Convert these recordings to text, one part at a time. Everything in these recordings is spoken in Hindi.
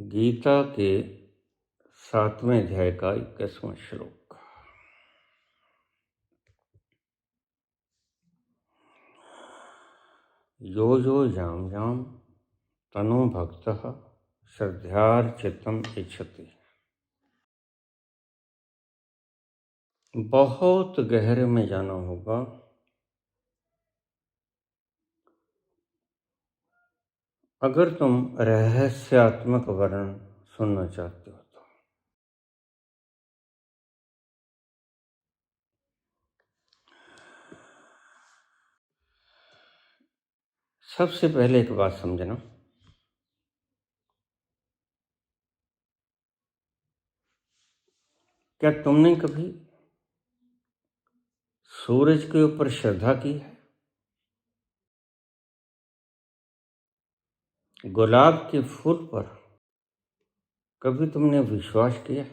गीता के 7वें अध्याय का 21वां श्लोक। यो यो याम याम तनु भक्तः श्रद्धार्चितम् इच्छति। बहुत गहरे में जाना होगा। अगर तुम रहस्यात्मक वर्णन सुनना चाहते हो तो सबसे पहले एक बात समझना, क्या तुमने कभी सूरज के ऊपर श्रद्धा की है? गुलाब के फूल पर कभी तुमने विश्वास किया?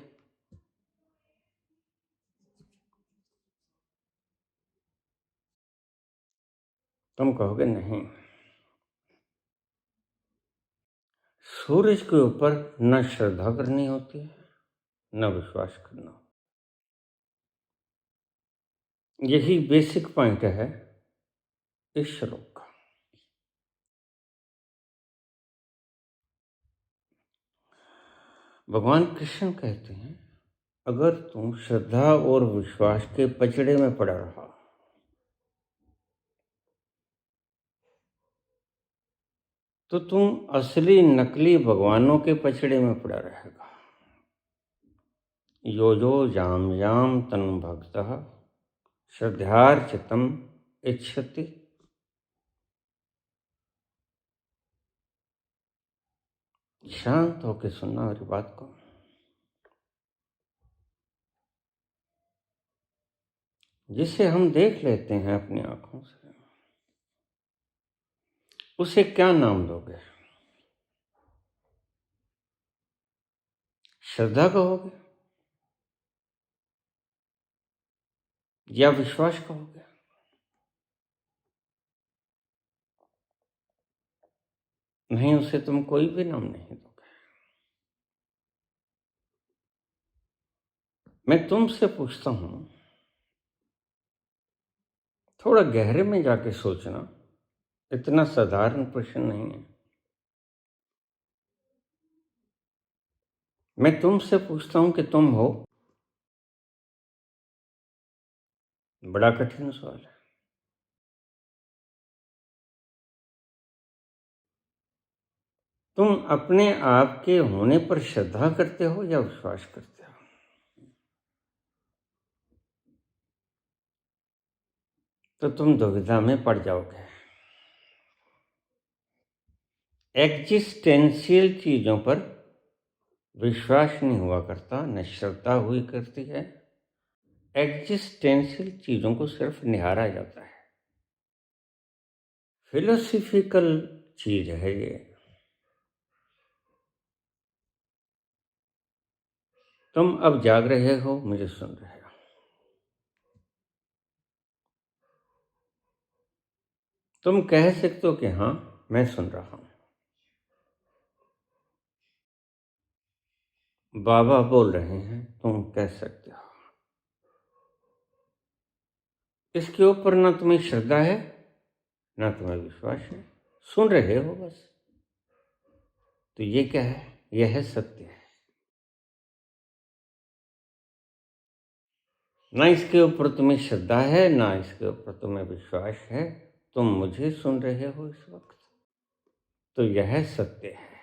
तुम कहोगे नहीं। सूरज के ऊपर न श्रद्धा करनी होती है न विश्वास करना। यही बेसिक पॉइंट है इस श्लोक का। भगवान कृष्ण कहते हैं, अगर तुम श्रद्धा और विश्वास के पचड़े में पड़ा रहा तो तुम असली नकली भगवानों के पचड़े में पड़ा रहेगा। यो यो याम याम तनु भक्तः श्रद्धार्चितम् इच्छति। शांत होके सुनना मेरी बात को। जिसे हम देख लेते हैं अपनी आंखों से, उसे क्या नाम दोगे? श्रद्धा कहोगे या विश्वास कहोगे? नहीं, उसे तुम कोई भी नाम नहीं दोगे। मैं तुमसे पूछता हूं, थोड़ा गहरे में जाके सोचना, इतना साधारण प्रश्न नहीं है। मैं तुमसे पूछता हूं कि तुम हो। बड़ा कठिन सवाल है। तुम अपने आप के होने पर श्रद्धा करते हो या विश्वास करते हो? तो तुम दुविधा में पड़ जाओगे। एग्जिस्टेंशियल चीजों पर विश्वास नहीं हुआ करता, न श्रद्धा हुई करती है। एग्जिस्टेंशियल चीजों को सिर्फ निहारा जाता है। फिलोसफिकल चीज है ये। तुम अब जाग रहे हो, मुझे सुन रहे हो। तुम कह सकते हो कि हाँ, मैं सुन रहा हूं। बाबा बोल रहे हैं, तुम कह सकते हो। इसके ऊपर ना तुम्हें श्रद्धा है ना तुम्हें विश्वास है, सुन रहे हो बस। तो ये क्या है? यह है सत्य है। ना इसके ऊपर तुम्हें श्रद्धा है ना इसके ऊपर तुम्हें विश्वास है। तुम मुझे सुन रहे हो इस वक्त, तो यह सत्य है।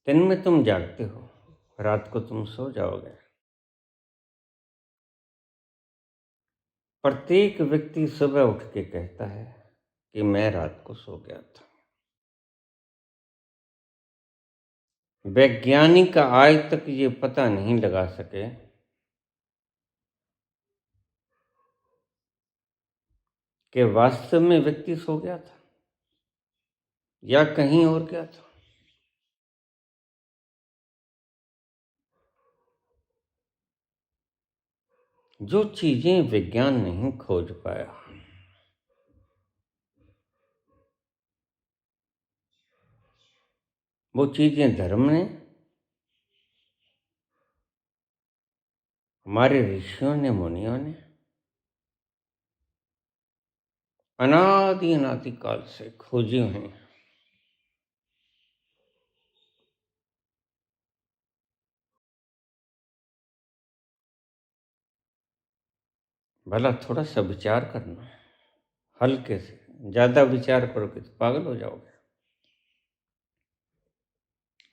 दिन में तुम जागते हो, रात को तुम सो जाओगे। प्रत्येक व्यक्ति सुबह उठ के कहता है कि मैं रात को सो गया था। वैज्ञानिक आज तक ये पता नहीं लगा सके कि वास्तव में व्यक्ति सो गया था या कहीं और गया था। जो चीजें विज्ञान नहीं खोज पाया, वो चीजें धर्म ने, हमारे ऋषियों ने, मुनियों ने अनादि अनादि काल से खोजी हुई हैं। भला थोड़ा सा विचार करना, हल्के से। ज्यादा विचार करोगे तो पागल हो जाओगे।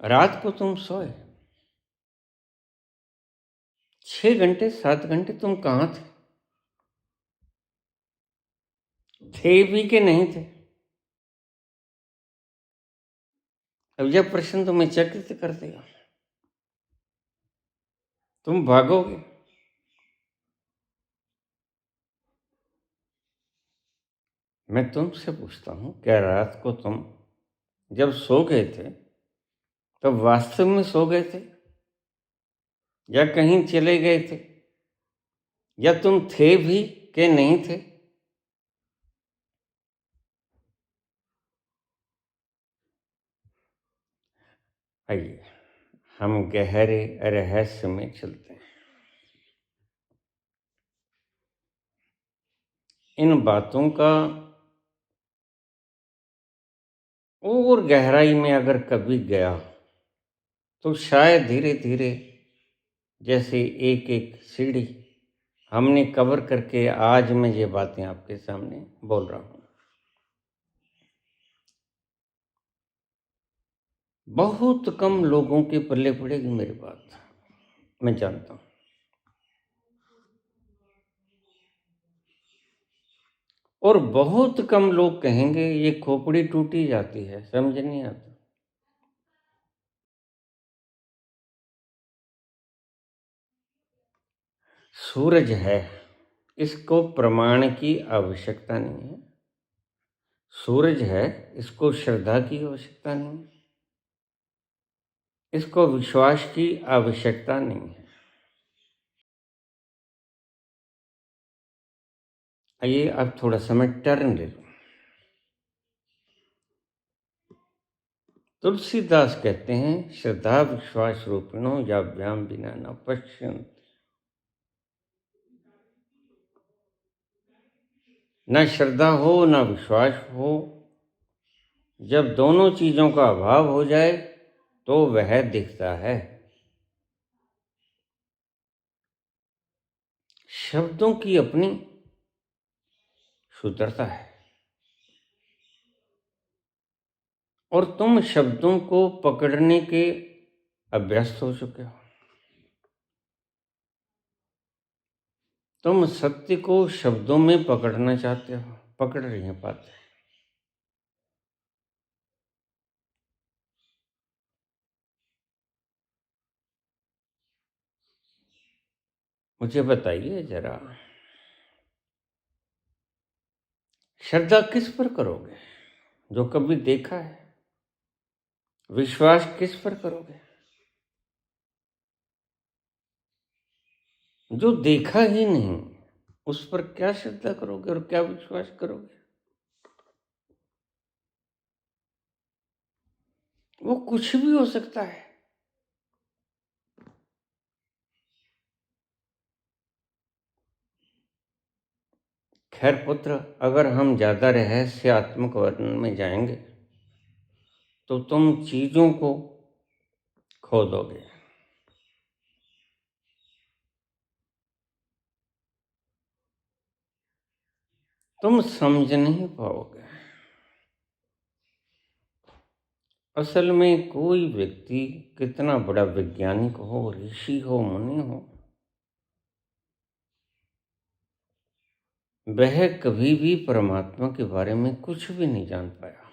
रात को तुम सोए 6 घंटे 7 घंटे, तुम कहाँ थे? थे भी कि नहीं थे? अब यह प्रश्न तुम्हें चकित कर देगा। तुम भागोगे। मैं तुमसे पूछता हूं, क्या रात को तुम जब सो गए थे तब वास्तव में सो गए थे, या कहीं चले गए थे, या तुम थे भी कि नहीं थे? आइए हम गहरे रहस्य में चलते हैं। इन बातों का और गहराई में अगर कभी गया तो शायद धीरे धीरे, जैसे एक एक सीढ़ी हमने कवर करके आज मैं ये बातें आपके सामने बोल रहा हूं। बहुत कम लोगों के पल्ले पड़ेगी मेरी बात, मैं जानता हूं। और बहुत कम लोग कहेंगे ये खोपड़ी टूटी जाती है, समझ नहीं आता। सूरज है, इसको प्रमाण की आवश्यकता नहीं है। सूरज है, इसको श्रद्धा की आवश्यकता नहीं है, इसको विश्वास की आवश्यकता नहीं है। आइए अब थोड़ा समय टर्न ले लो। तुलसीदास कहते हैं, श्रद्धा विश्वास रूपिणो याभ्याम बिना न पश्यन्ति। न श्रद्धा हो न विश्वास हो, जब दोनों चीजों का अभाव हो जाए तो वह दिखता है। शब्दों की अपनी सुंदरता है, और तुम शब्दों को पकड़ने के अभ्यस्त हो चुके हो। तुम सत्य को शब्दों में पकड़ना चाहते हो, पकड़ नहीं पाते। मुझे बताइए जरा, श्रद्धा किस पर करोगे? जो कभी देखा है। विश्वास किस पर करोगे? जो देखा ही नहीं, उस पर क्या श्रद्धा करोगे और क्या विश्वास करोगे? वो कुछ भी हो सकता है। खैर पुत्र, अगर हम ज्यादा रहस्यात्मक वर्णन में जाएंगे तो तुम चीजों को खो दोगे। तुम समझ नहीं पाओगे। असल में कोई व्यक्ति कितना बड़ा वैज्ञानिक हो, ऋषि हो, मुनि हो, वह कभी भी परमात्मा के बारे में कुछ भी नहीं जान पाया।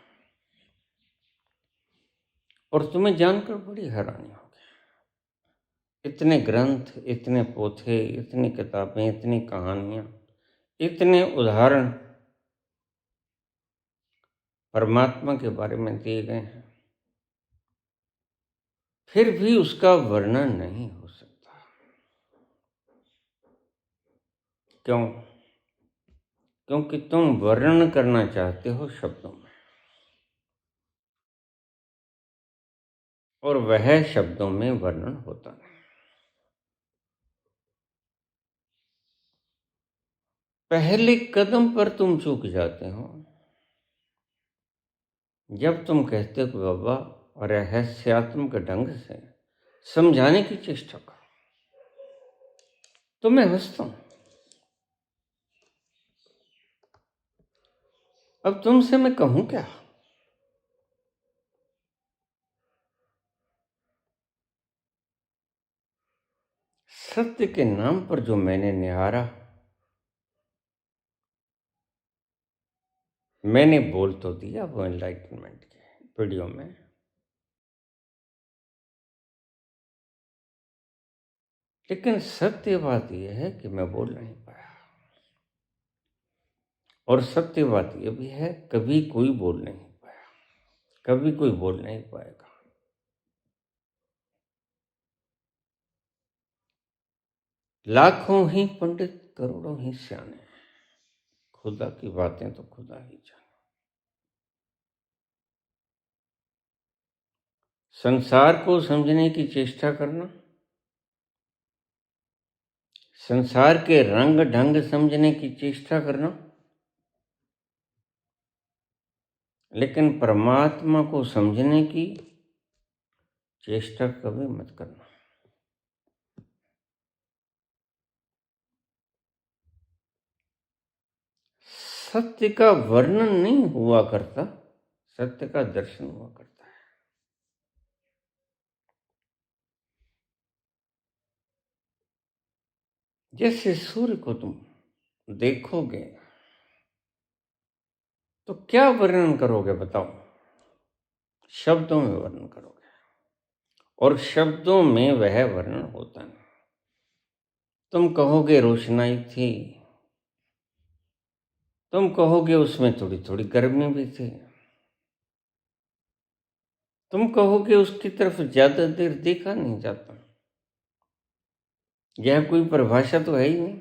और तुम्हें जानकर बड़ी हैरानी होगी। इतने ग्रंथ, इतने पोथे, इतनी किताबें, इतनी कहानियां, इतने उदाहरण परमात्मा के बारे में दिए गए हैं, फिर भी उसका वर्णन नहीं हो सकता। क्यों? क्योंकि तुम वर्णन करना चाहते हो शब्दों में। और वह शब्दों में वर्णन होता नहीं। पहले कदम पर तुम चूक जाते हो जब तुम कहते हो कि बाबा रहस्यात्मक ढंग से समझाने की चेष्टा करो, तो मैं हंसता हूं। अब तुमसे मैं कहूं क्या? सत्य के नाम पर जो मैंने निहारा, मैंने बोल तो दिया वो एनलाइटनमेंट के वीडियो में, लेकिन सत्य बात यह है कि मैं बोल नहीं पाया। और सत्य बात यह भी है, कभी कोई बोल नहीं पाया, कभी कोई बोल नहीं पाएगा। लाखों ही पंडित, करोड़ों ही सियाने, खुदा की बातें तो खुदा ही जाने। संसार को समझने की चेष्टा करना, संसार के रंग ढंग समझने की चेष्टा करना, लेकिन परमात्मा को समझने की चेष्टा कभी मत करना। सत्य का वर्णन नहीं हुआ करता, सत्य का दर्शन हुआ करता है। जैसे सूर्य को तुम देखोगे तो क्या वर्णन करोगे बताओ? शब्दों में वर्णन करोगे, और शब्दों में वह वर्णन होता नहीं। तुम कहोगे रोशनाई थी, तुम कहोगे उसमें थोड़ी थोड़ी गर्मी भी थी, तुम कहोगे उसकी तरफ ज्यादा देर देखा नहीं जाता। यह कोई परिभाषा तो है ही नहीं।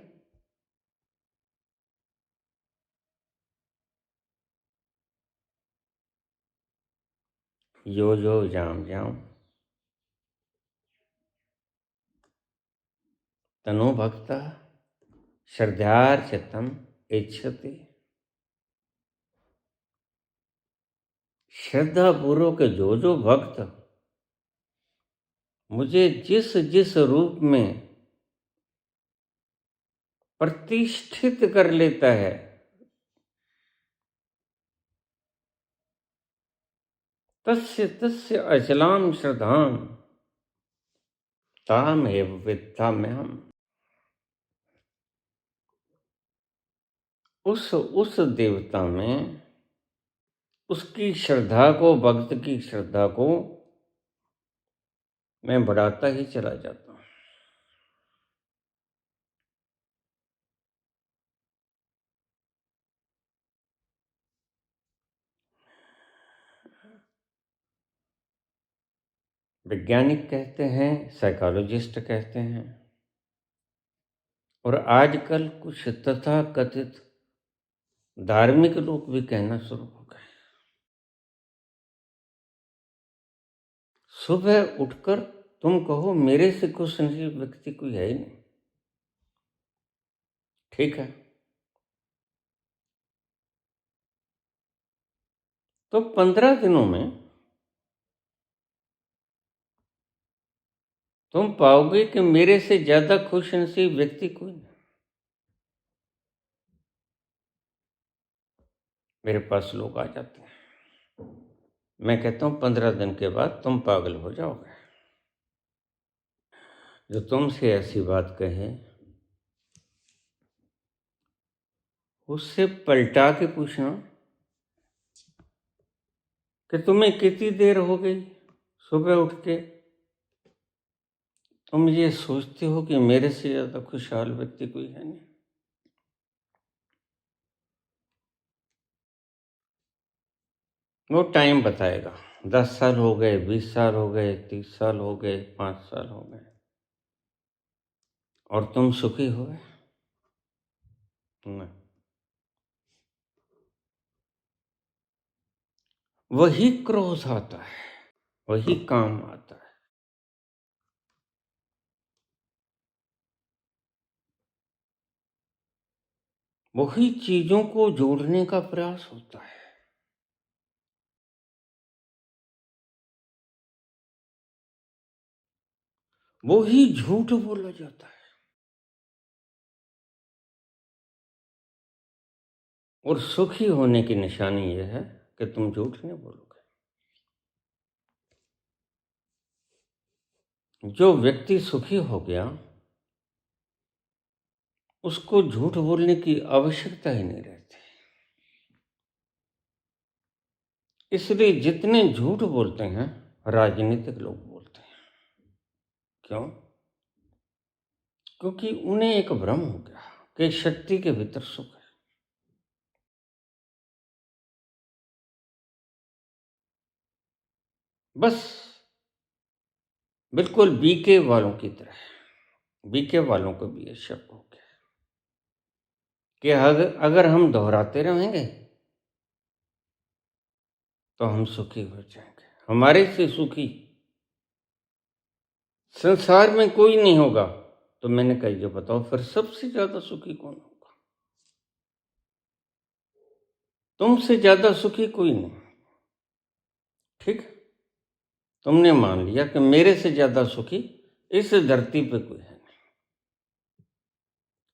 यो यो जाम जाम तनो भक्ता श्रद्धार्चितम इच्छति। श्रद्धा पूर्वक जो जो भक्त मुझे जिस जिस रूप में प्रतिष्ठित कर लेता है, तस्य तस्य अचलाम श्रद्धाम ताम एव विद्याम्यहम्। उस देवता में उसकी श्रद्धा को, भक्त की श्रद्धा को मैं बढ़ाता ही चला जाता हूं। वैज्ञानिक कहते हैं, साइकोलॉजिस्ट कहते हैं, और आजकल कुछ तथाकथित धार्मिक लोग भी कहना शुरू हो गए, सुबह उठकर तुम कहो मेरे से खुश नसीब व्यक्ति कोई है ही नहीं। ठीक है, तो 15 दिनों में तुम पाओगे कि मेरे से ज्यादा खुश नसीब व्यक्ति कोई नहीं। मेरे पास लोग आ जाते हैं, मैं कहता हूं 15 दिन के बाद तुम पागल हो जाओगे। जो तुमसे ऐसी बात कहे उससे पलटा के पूछना कि तुम्हें कितनी देर हो गई सुबह उठ के तुम ये सोचते हो कि मेरे से ज्यादा खुशहाल व्यक्ति कोई है नहीं। वो टाइम बताएगा, 10 साल हो गए, 20 साल हो गए, 30 साल हो गए, 5 साल हो गए, और तुम सुखी हो गए? नहीं। वही क्रोध आता है, वही काम आता है। वही चीजों को जोड़ने का प्रयास होता है। वो ही झूठ बोला जाता है। और सुखी होने की निशानी यह है कि तुम झूठ नहीं बोलोगे। जो व्यक्ति सुखी हो गया उसको झूठ बोलने की आवश्यकता ही नहीं रहती। इसलिए जितने झूठ बोलते हैं राजनीतिक लोग बोलते हैं। क्यों? क्योंकि उन्हें एक भ्रम हो गया कि शक्ति के भीतर सुख है। बस बिल्कुल बीके वालों की तरह। बीके वालों को भी ये शक हो गया कि अगर हम दोहराते रहेंगे तो हम सुखी हो जाएंगे। हमारे से सुखी संसार में कोई नहीं होगा। तो मैंने कहा ये बताओ फिर सबसे ज्यादा सुखी कौन होगा? तुमसे ज्यादा सुखी कोई नहीं। ठीक, तुमने मान लिया कि मेरे से ज्यादा सुखी इस धरती पे कोई है नहीं,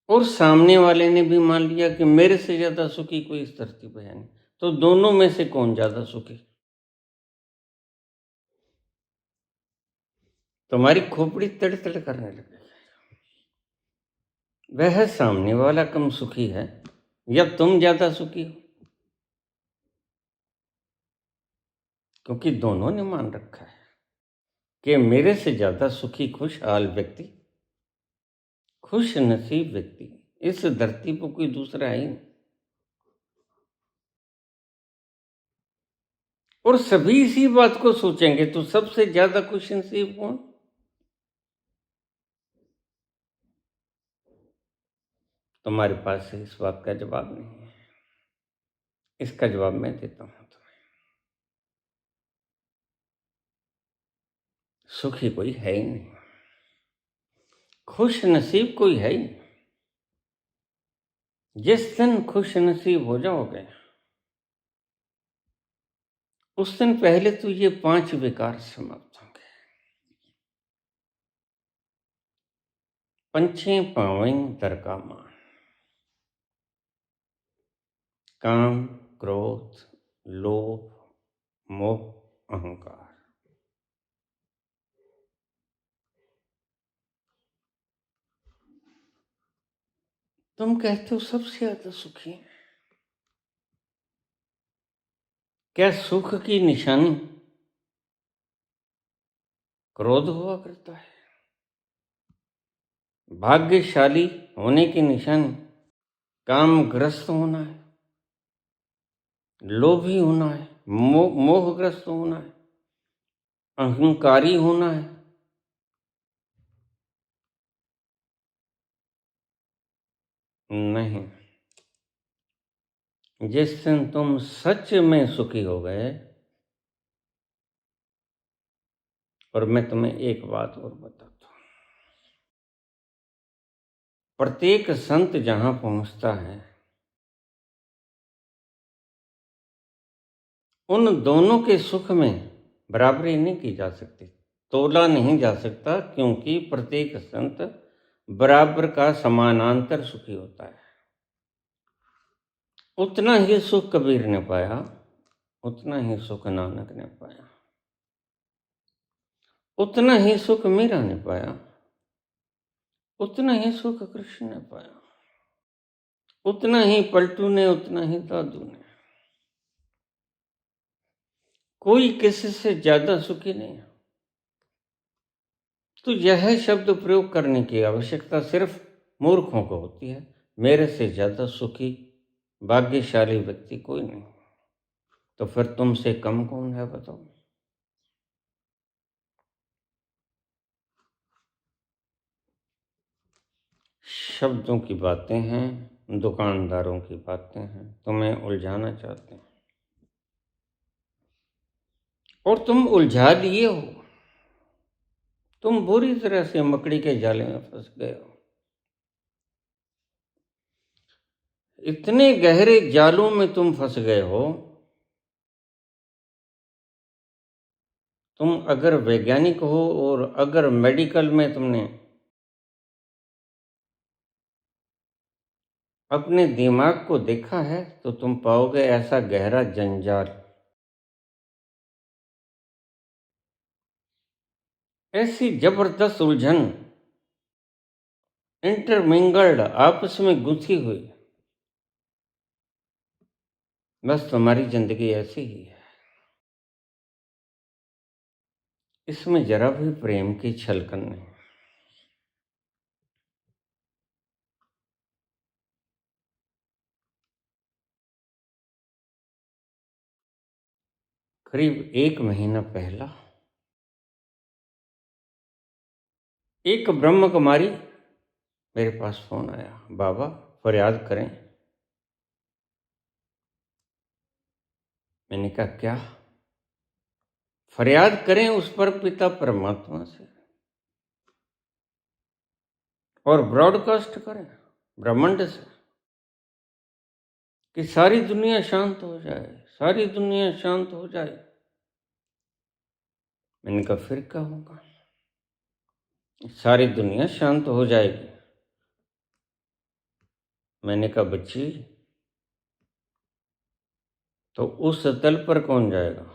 और सामने वाले ने भी मान लिया कि मेरे से ज्यादा सुखी कोई इस धरती पे है नहीं। तो दोनों में से कौन ज्यादा सुखी? तुम्हारी खोपड़ी तड़ तड़ करने लगेगी। वह सामने वाला कम सुखी है या तुम ज्यादा सुखी हो? क्योंकि दोनों ने मान रखा है कि मेरे से ज्यादा सुखी खुशहाल व्यक्ति, खुश नसीब व्यक्ति इस धरती पर कोई दूसरा है ही नहीं। और सभी इसी बात को सोचेंगे तो सबसे ज्यादा खुश नसीब कौन? तुम्हारे पास इस बात का जवाब नहीं है। इसका जवाब मैं देता हूं तुम्हें। सुखी कोई है ही नहीं, खुश नसीब कोई है ही नहीं। जिस दिन खुश नसीब हो जाओगे उस दिन पहले तो ये 5 विकार समाप्त होंगे। पंचे पावें दर का मान, काम, क्रोध, लोभ, मोह, अहंकार। तुम कहते हो सबसे ज्यादा सुखी है। क्या सुख की निशानी क्रोध हुआ करता है? भाग्यशाली होने की निशानी कामग्रस्त होना है, लोभी होना है, मोहग्रस्त होना है, अहंकारी होना है? नहीं। जिस दिन तुम सच में सुखी हो गए, और मैं तुम्हें एक बात और बताता हूं, प्रत्येक संत जहां पहुंचता है उन दोनों के सुख में बराबरी नहीं की जा सकती, तोला नहीं जा सकता, क्योंकि प्रत्येक संत बराबर का समानांतर सुखी होता है। उतना ही सुख कबीर ने पाया, उतना ही सुख नानक ने पाया, उतना ही सुख मीरा ने पाया, उतना ही सुख कृष्ण ने पाया, उतना ही पलटू ने, उतना ही दादू ने। कोई किसी से ज्यादा सुखी नहीं है। तो यह शब्द प्रयोग करने की आवश्यकता सिर्फ मूर्खों को होती है। मेरे से ज्यादा सुखी भाग्यशाली व्यक्ति कोई नहीं। तो फिर तुमसे कम कौन है बताओ? शब्दों की बातें हैं, दुकानदारों की बातें हैं, तुम्हें उलझाना चाहते हैं। और तुम उलझा लिए हो, तुम बुरी तरह से मकड़ी के जाले में फंस गए हो। इतने गहरे जालों में तुम फंस गए हो, तुम अगर वैज्ञानिक हो और अगर मेडिकल में तुमने अपने दिमाग को देखा है तो तुम पाओगे ऐसा गहरा जंजाल, ऐसी जबरदस्त उलझन, इंटरमिंगल्ड, आपस में गुंथी हुई। बस तुम्हारी जिंदगी ऐसी ही है। इसमें जरा भी प्रेम की छलकन नहीं। करीब 1 महीना पहला एक ब्रह्म कुमारी मेरे पास फोन आया, बाबा फरियाद करें। मैंने कहा क्या? फरियाद करें उस पर पिता परमात्मा से और ब्रॉडकास्ट करें ब्रह्मांड से कि सारी दुनिया शांत हो जाए, सारी दुनिया शांत हो जाए। मैंने कहा फिर क्या होगा? सारी दुनिया शांत हो जाएगी। मैंने कहा बच्ची, तो उस तल पर कौन जाएगा?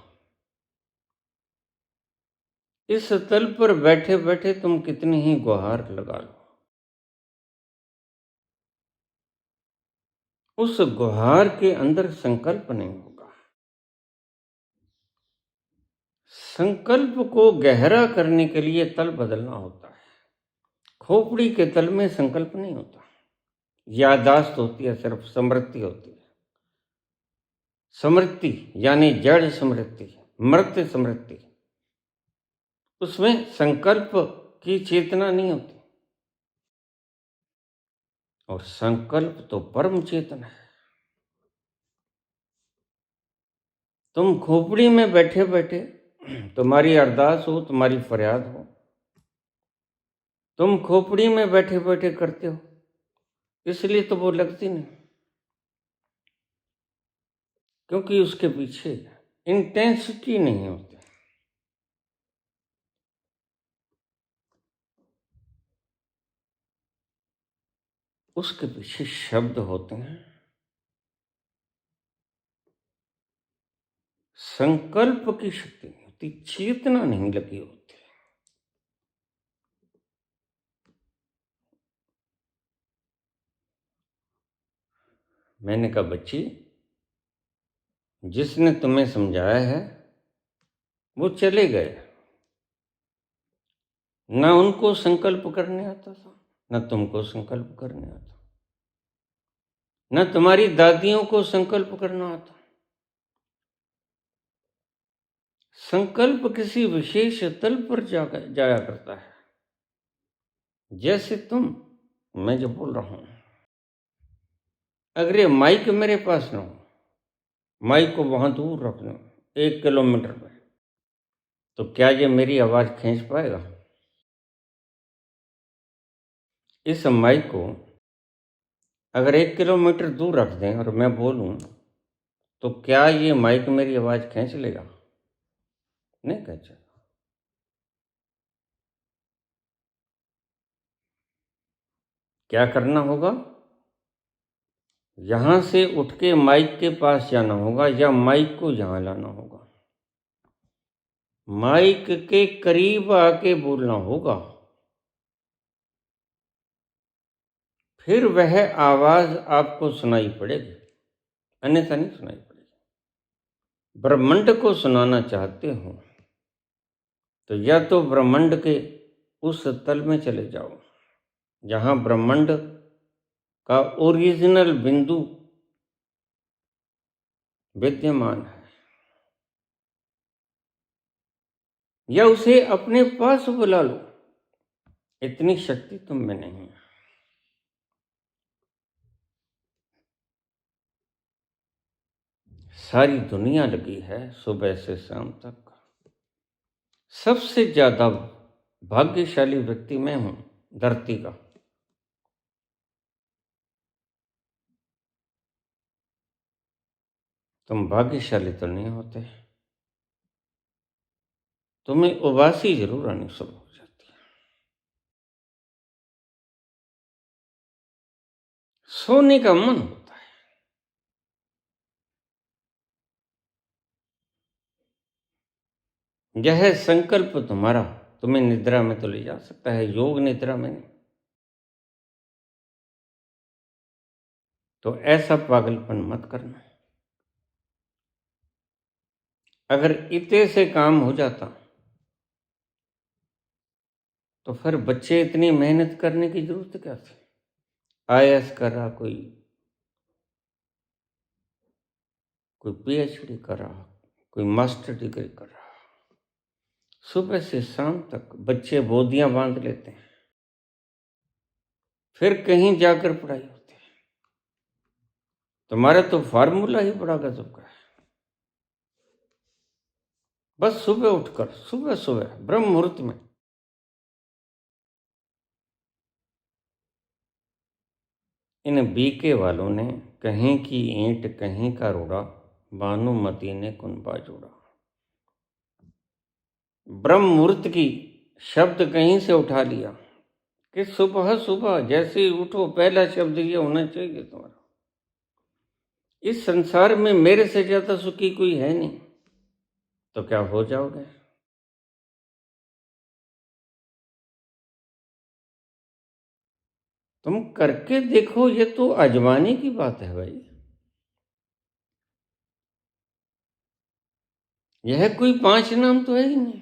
इस तल पर बैठे बैठे तुम कितनी ही गुहार लगा लो, उस गुहार के अंदर संकल्प नहीं होगा। संकल्प को गहरा करने के लिए तल बदलना होता है। खोपड़ी के तल में संकल्प नहीं होता, यादाश्त होती है, सिर्फ स्मृति होती है। स्मृति यानी जड़ स्मृति, मृत स्मृति, उसमें संकल्प की चेतना नहीं होती। और संकल्प तो परम चेतन है। तुम खोपड़ी में बैठे बैठे, तुम्हारी अरदास हो, तुम्हारी फरियाद हो, तुम खोपड़ी में बैठे बैठे करते हो, इसलिए तो वो लगती नहीं, क्योंकि उसके पीछे इंटेंसिटी नहीं होती। उसके पीछे शब्द होते हैं। संकल्प की शक्ति नहीं होती, चेतना नहीं लगी होती। मैंने कहा बच्ची, जिसने तुम्हें समझाया है वो चले गए। ना उनको संकल्प करने आता था, ना तुमको संकल्प करने आता, ना तुम्हारी दादियों को संकल्प करना आता। संकल्प किसी विशेष तल पर जाया करता है। जैसे मैं जो बोल रहा हूं, अगर ये माइक मेरे पास ना हो, माइक को वहां दूर रख लो 1 किलोमीटर में, तो क्या ये मेरी आवाज खींच पाएगा? इस माइक को अगर 1 किलोमीटर दूर रख दें और मैं बोलूं, तो क्या ये माइक मेरी आवाज खींच लेगा? नहीं खींचेगा। क्या करना होगा? यहां से उठ के माइक के पास जाना होगा या माइक को यहां लाना होगा। माइक के करीब आके बोलना होगा, फिर वह आवाज आपको सुनाई पड़ेगी, अन्यथा नहीं सुनाई पड़ेगी। ब्रह्मांड को सुनाना चाहते हो तो या तो ब्रह्मांड के उस तल में चले जाओ जहां ब्रह्मांड का ओरिजिनल बिंदु विद्यमान है, या उसे अपने पास बुला लो। इतनी शक्ति तुम में नहीं है। सारी दुनिया लगी है सुबह से शाम तक सबसे ज्यादा भाग्यशाली व्यक्ति मैं हूं धरती का। तुम भाग्यशाली तो नहीं होते, तुम्हें उबासी जरूर आनी शुरू हो जाती है। सोने का मन होता है, यह संकल्प तुम्हारा तुम्हें निद्रा में तो ले जा सकता है, योग निद्रा में नहीं। तो ऐसा पागलपन मत करना। अगर इतने से काम हो जाता तो फिर बच्चे इतनी मेहनत करने की जरूरत क्या थी। आईएएस कर रहा, कोई पीएचडी कर रहा, कोई मास्टर डिग्री कर रहा, सुबह से शाम तक बच्चे बोधियां बांध लेते हैं, फिर कहीं जाकर पढ़ाई होती है। तुम्हारा तो फार्मूला ही बड़ा गजब का है। बस सुबह उठकर सुबह सुबह ब्रह्म मुहूर्त में इन बीके वालों ने कहीं की ईंट कहीं का रोड़ा, भानुमती ने कुनबा जोड़ा। ब्रह्म मुहूर्त की शब्द कहीं से उठा लिया कि सुबह सुबह जैसे ही उठो पहला शब्द ये होना चाहिए तुम्हारा, इस संसार में मेरे से ज्यादा सुखी कोई है नहीं। तो क्या हो जाओगे। तुम करके देखो, ये तो आजमाने की बात है भाई। यह कोई 5 नाम तो है ही नहीं,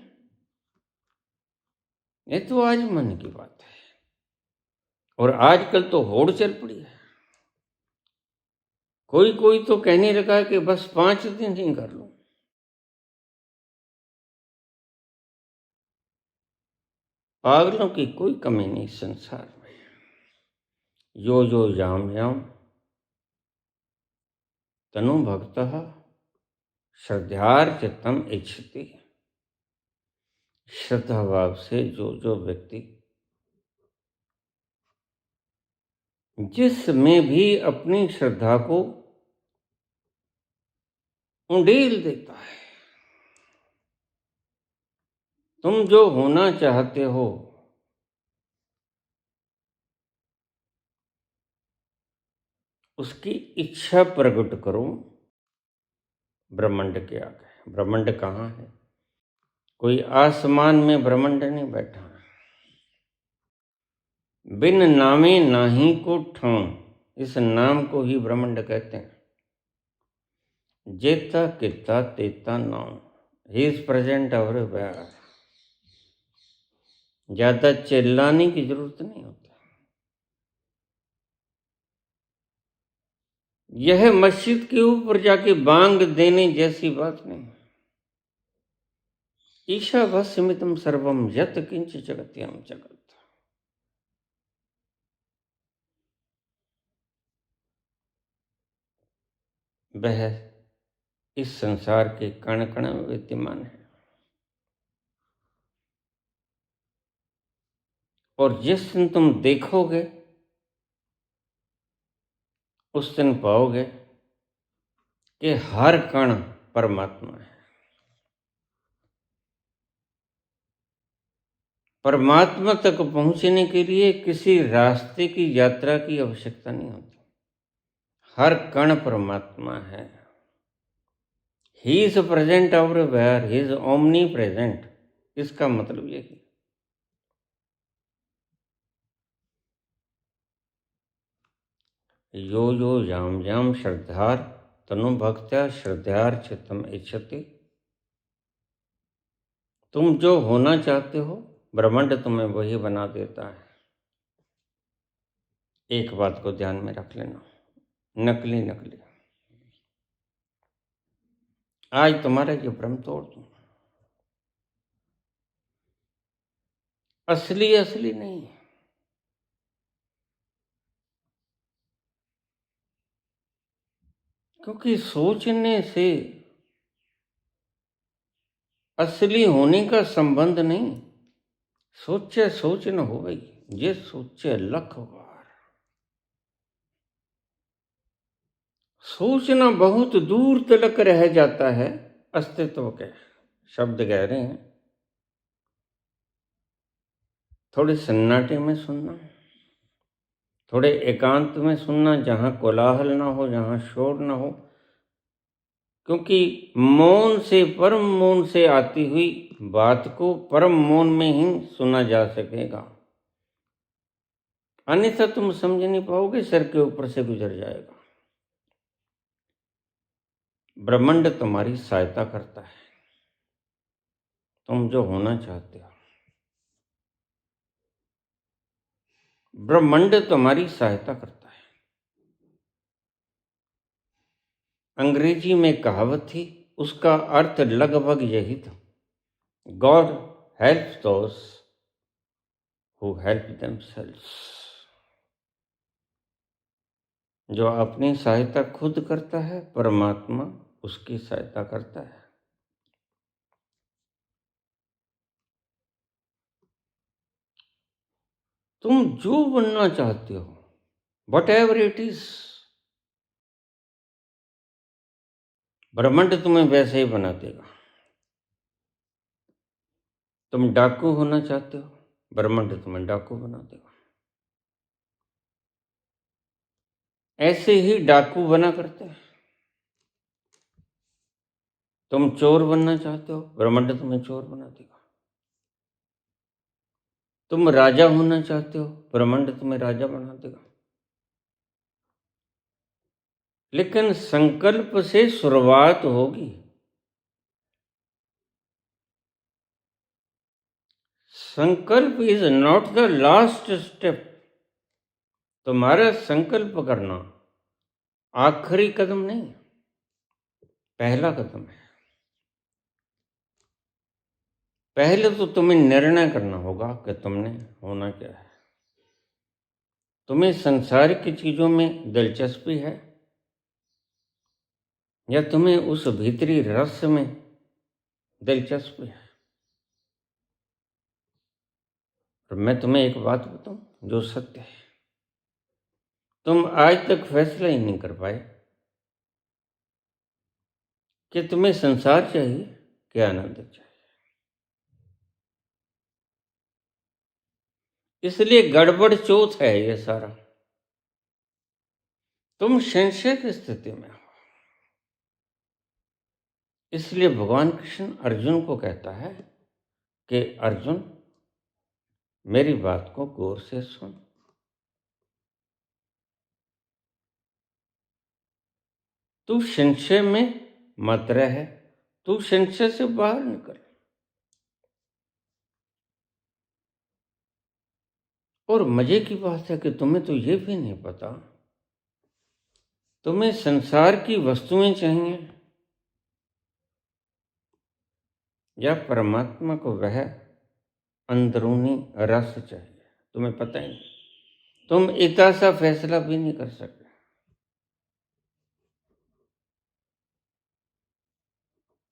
ये तो आजमाने की बात है। और आजकल तो होड़ चल पड़ी है। कोई कोई तो कहने लगा कि बस 5 दिन ही कर लो। पागलों की कोई कमी नहीं संसार में। यो यो याम याम तनु भक्तः श्रद्धार्चितम इच्छति। श्रद्धा भाव से जो व्यक्ति जिसमें भी अपनी श्रद्धा को उंडेल देता है, तुम जो होना चाहते हो उसकी इच्छा प्रकट करो ब्रह्मांड के आगे। ब्रह्मांड कहाँ है। कोई आसमान में ब्रह्मांड नहीं बैठा है। बिन नामे नाही को ठाम, इस नाम को ही ब्रह्मांड कहते हैं। जेता किता तेता नाम, ही इज प्रेजेंट एवरीवेयर। ज्यादा चिल्लाने की जरूरत नहीं होती। यह मस्जिद के ऊपर जाके बांग देने जैसी बात नहीं। ईशावास्यमिदं सर्वम यत् किंच जगत्याम जगत। वह इस संसार के कण कण में विद्यमान है। और जिस दिन तुम देखोगे उस दिन पाओगे कि हर कण परमात्मा है। परमात्मा तक पहुंचने के लिए किसी रास्ते की यात्रा की आवश्यकता नहीं होती। हर कण परमात्मा है। He is present everywhere, he is omni present. इसका मतलब यही। यो यो याम याम श्रद्धार तनु भक्त्या श्रद्धार्चितम इच्छति। तुम जो होना चाहते हो ब्रह्मांड तुम्हें वही बना देता है। एक बात को ध्यान में रख लेना, नकली नकली। आज तुम्हारा ये भ्रम तोड़ दूं, असली असली नहीं। क्योंकि सोचने से असली होने का संबंध नहीं। सोचे सोच न हो गई, ये सोचे लख बार। सोचना बहुत दूर तलक रह जाता है अस्तित्व के। शब्द गहरे हैं। थोड़े सन्नाटे में सुनना, थोड़े एकांत में सुनना, जहां कोलाहल ना हो, जहां शोर ना हो, क्योंकि मौन से, परम मौन से आती हुई बात को परम मौन में ही सुना जा सकेगा। अन्यथा तुम समझ नहीं पाओगे, सर के ऊपर से गुजर जाएगा। ब्रह्मांड तुम्हारी सहायता करता है, तुम जो होना चाहते हो। ब्रह्मांड तुम्हारी सहायता करता है। अंग्रेजी में कहावत थी, उसका अर्थ लगभग यही था, God helps those who help themselves. जो अपनी सहायता खुद करता है, परमात्मा उसकी सहायता करता है। तुम जो बनना चाहते हो, वट एवर इट इज, ब्रह्मांड तुम्हें वैसे ही बना देगा। तुम डाकू होना चाहते हो, ब्रह्मांड तुम्हें डाकू बना देगा। ऐसे ही डाकू बना करते हैं। तुम चोर बनना चाहते हो, ब्रह्मांड तुम्हें चोर बना देगा। तुम राजा होना चाहते हो, ब्रह्मांड तुम्हें राजा बना देगा। लेकिन संकल्प से शुरुआत होगी। संकल्प is not the last step. तुम्हारा संकल्प करना आखिरी कदम नहीं, पहला कदम है। पहले तो तुम्हें निर्णय करना होगा कि तुमने होना क्या है। तुम्हें संसार की चीजों में दिलचस्पी है, या तुम्हें उस भीतरी रस में दिलचस्पी है। और मैं तुम्हें एक बात बताऊं जो सत्य है, तुम आज तक फैसला ही नहीं कर पाए कि तुम्हें संसार चाहिए कि आनंद चाहिए। इसलिए गड़बड़ चौथ है ये सारा। तुम संशय की स्थिति में हो। इसलिए भगवान कृष्ण अर्जुन को कहता है कि अर्जुन, मेरी बात को गौर से सुन। तू संशय में मत रह, तू संशय से बाहर निकल। और मजे की बात है कि तुम्हें तो ये भी नहीं पता, तुम्हें संसार की वस्तुएं चाहिए या परमात्मा को वह अंदरूनी रस चाहिए, तुम्हें पता ही नहीं। तुम इतना सा फैसला भी नहीं कर सकते।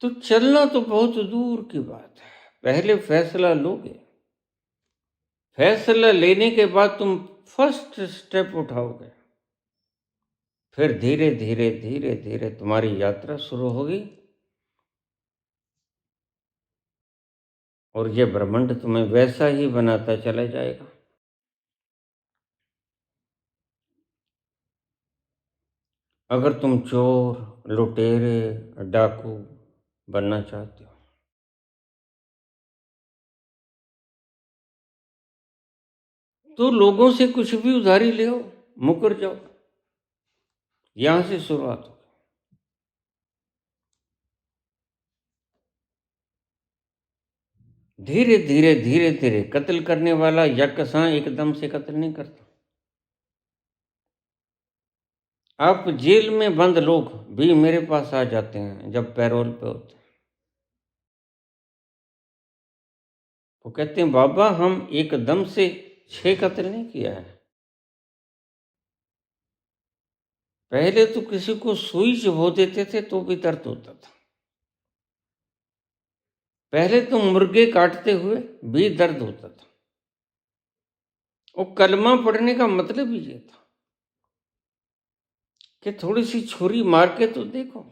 तो चलना तो बहुत दूर की बात है, पहले फैसला लोगे। फैसला लेने के बाद तुम फर्स्ट स्टेप उठाओगे, फिर धीरे धीरे धीरे धीरे तुम्हारी यात्रा शुरू होगी। और ये ब्रह्मांड तुम्हें वैसा ही बनाता चला जाएगा। अगर तुम चोर, लुटेरे, डाकू बनना चाहते हो, तो लोगों से कुछ भी उधारी ले आओ, मुकर जाओ। यहां से शुरुआत हो। धीरे धीरे धीरे धीरे। कत्ल करने वाला यकसा एकदम से कत्ल नहीं करता। आप जेल में बंद लोग भी मेरे पास आ जाते हैं जब पैरोल पे होते हैं। वो कहते हैं, बाबा हम एकदम से 6 कत्ल नहीं किया है, पहले तो किसी को सुई चुभो देते थे तो भी दर्द होता था। पहले तो मुर्गे काटते हुए भी दर्द होता था। वो कलमा पढ़ने का मतलब ही ये था कि थोड़ी सी छुरी मार के तो देखो।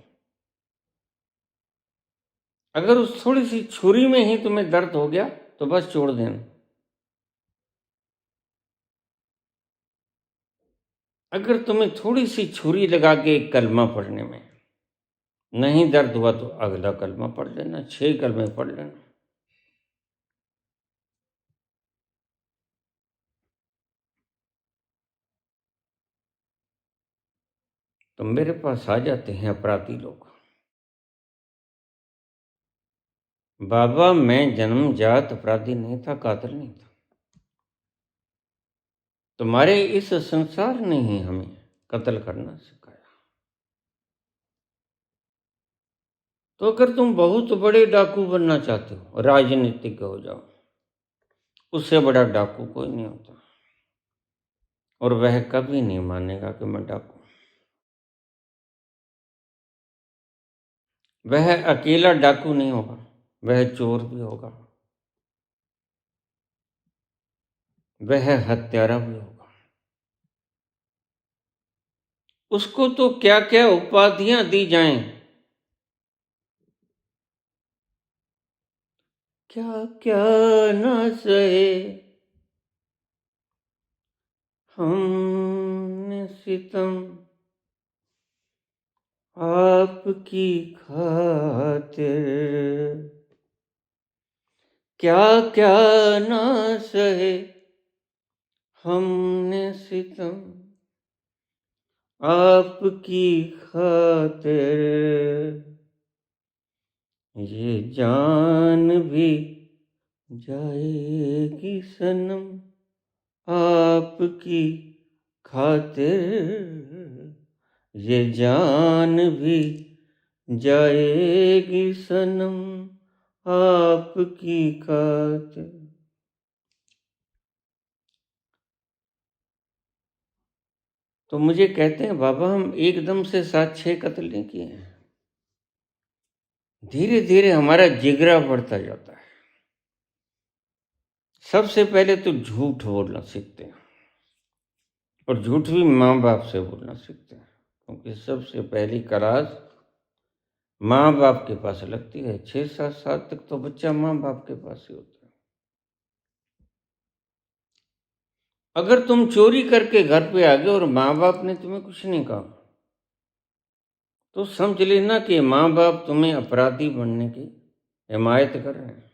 अगर उस थोड़ी सी छुरी में ही तुम्हें दर्द हो गया तो बस छोड़ देना। अगर तुम्हें थोड़ी सी छुरी लगा के एक कलमा पढ़ने में नहीं दर्द हुआ तो अगला कलमा पढ़ लेना, 6 कलमे पढ़ लेना। तो मेरे पास आ जाते हैं अपराधी लोग। बाबा मैं जन्मजात अपराधी नहीं था, कातिल नहीं था। तुम्हारे इस संसार ने ही हमें कत्ल करना सिखाया। तो अगर तुम बहुत बड़े डाकू बनना चाहते हो, राजनीतिक हो जाओ, उससे बड़ा डाकू कोई नहीं होता। और वह कभी नहीं मानेगा कि मैं डाकू। वह अकेला डाकू नहीं होगा, वह चोर भी होगा, वह हत्यारा भी होगा। उसको तो क्या क्या उपाधियां दी जाएं, क्या क्या ना सहे हमने सितम आपकी खातिर, क्या क्या ना सहे हमने सितम आपकी खातिर, ये जान भी जाएगी सनम आपकी खातिर, ये जान भी जाएगी सनम आपकी खातिर। तो मुझे कहते हैं बाबा हम एकदम से 7-6 कत्ल नहीं किए हैं, धीरे धीरे हमारा जिगरा बढ़ता जाता है। सबसे पहले तो झूठ बोलना सीखते हैं, और झूठ भी माँ बाप से बोलना सीखते हैं, क्योंकि सबसे पहली क्लास माँ बाप के पास लगती है। 6-7 साल तक तो बच्चा माँ बाप के पास ही होता है। अगर तुम चोरी करके घर पे आ गए और माँ बाप ने तुम्हें कुछ नहीं कहा तो समझ लेना कि माँ बाप तुम्हें अपराधी बनने की हिमायत कर रहे हैं।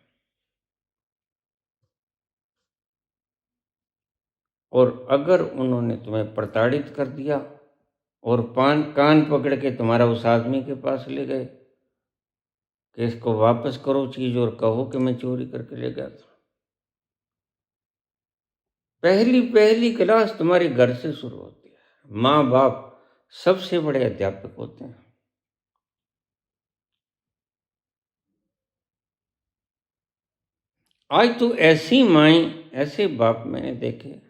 और अगर उन्होंने तुम्हें प्रताड़ित कर दिया और कान पकड़ के तुम्हारा उस आदमी के पास ले गए कि इसको वापस करो चीज और कहो कि मैं चोरी करके ले गया था, पहली क्लास तुम्हारे घर से शुरू होती है। माँ बाप सबसे बड़े अध्यापक होते हैं। आज तो ऐसी माएँ ऐसे बाप मैंने देखे,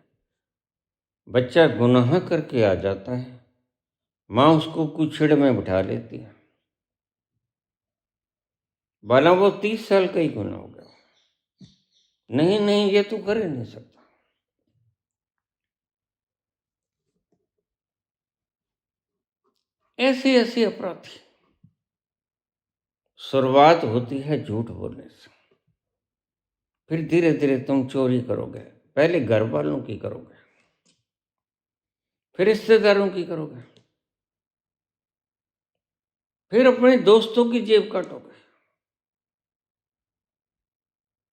बच्चा गुनाह करके आ जाता है, माँ उसको कुछड़ में बिठा लेती है, भला वो 30 साल का ही गुनाह हो गया। नहीं नहीं ये तो कर ही नहीं सकता। ऐसे ऐसे अपराधी। शुरुआत होती है झूठ बोलने से, फिर धीरे धीरे तुम चोरी करोगे। पहले घर वालों की करोगे, फिर रिश्तेदारों की करोगे, फिर अपने दोस्तों की जेब काटोगे,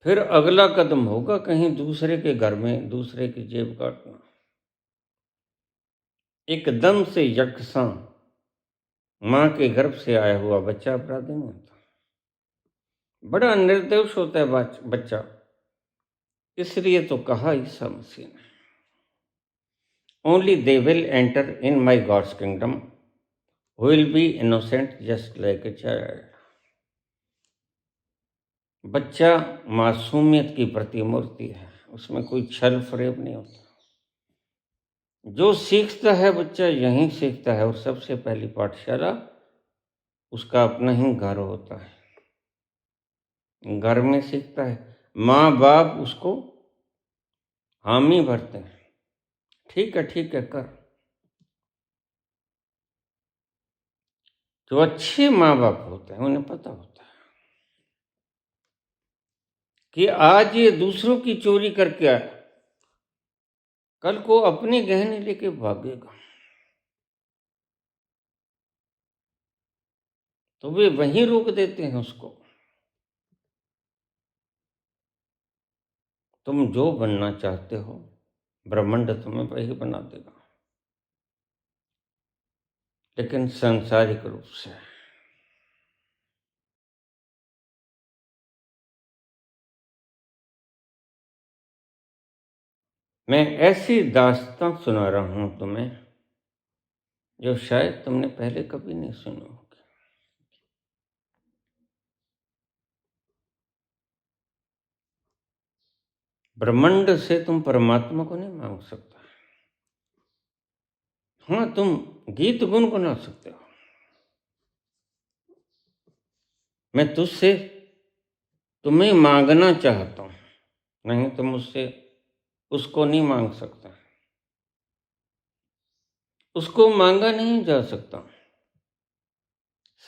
फिर अगला कदम होगा कहीं दूसरे के घर में दूसरे की जेब काटना। एकदम से यकसा माँ के गर्भ से आया हुआ बच्चा अपराधी नहीं होता। बड़ा निर्दोष होता है बच्चा। इसलिए तो कहा ईसा मसीह ने, only they will enter in my God's kingdom who will be innocent just like a child. बच्चा मासूमियत की प्रतिमूर्ति है, उसमें कोई छल फरेब नहीं होता। जो सीखता है बच्चा यहीं सीखता है, और सबसे पहली पाठशाला उसका अपना ही घर होता है। घर में सीखता है, माँ बाप उसको हामी भरते हैं, ठीक है कर। जो अच्छे माँ बाप होते हैं उन्हें पता होता है कि आज ये दूसरों की चोरी करके आया, कल को अपने गहने लेके भागेगा, तो वे वहीं रोक देते हैं उसको। तुम जो बनना चाहते हो ब्रह्मांड तुम्हें वही बना देगा, लेकिन सांसारिक रूप से। मैं ऐसी दास्तां सुना रहा हूं तुम्हें जो शायद तुमने पहले कभी नहीं सुनी होगी। ब्रह्मांड से तुम परमात्मा को नहीं मांग सकते। हाँ, तुम गीत गुनगुना सकते हो। मैं तुझसे तुम्हें मांगना चाहता हूं, नहीं तो मुझसे उसको नहीं मांग सकता, उसको मांगा नहीं जा सकता।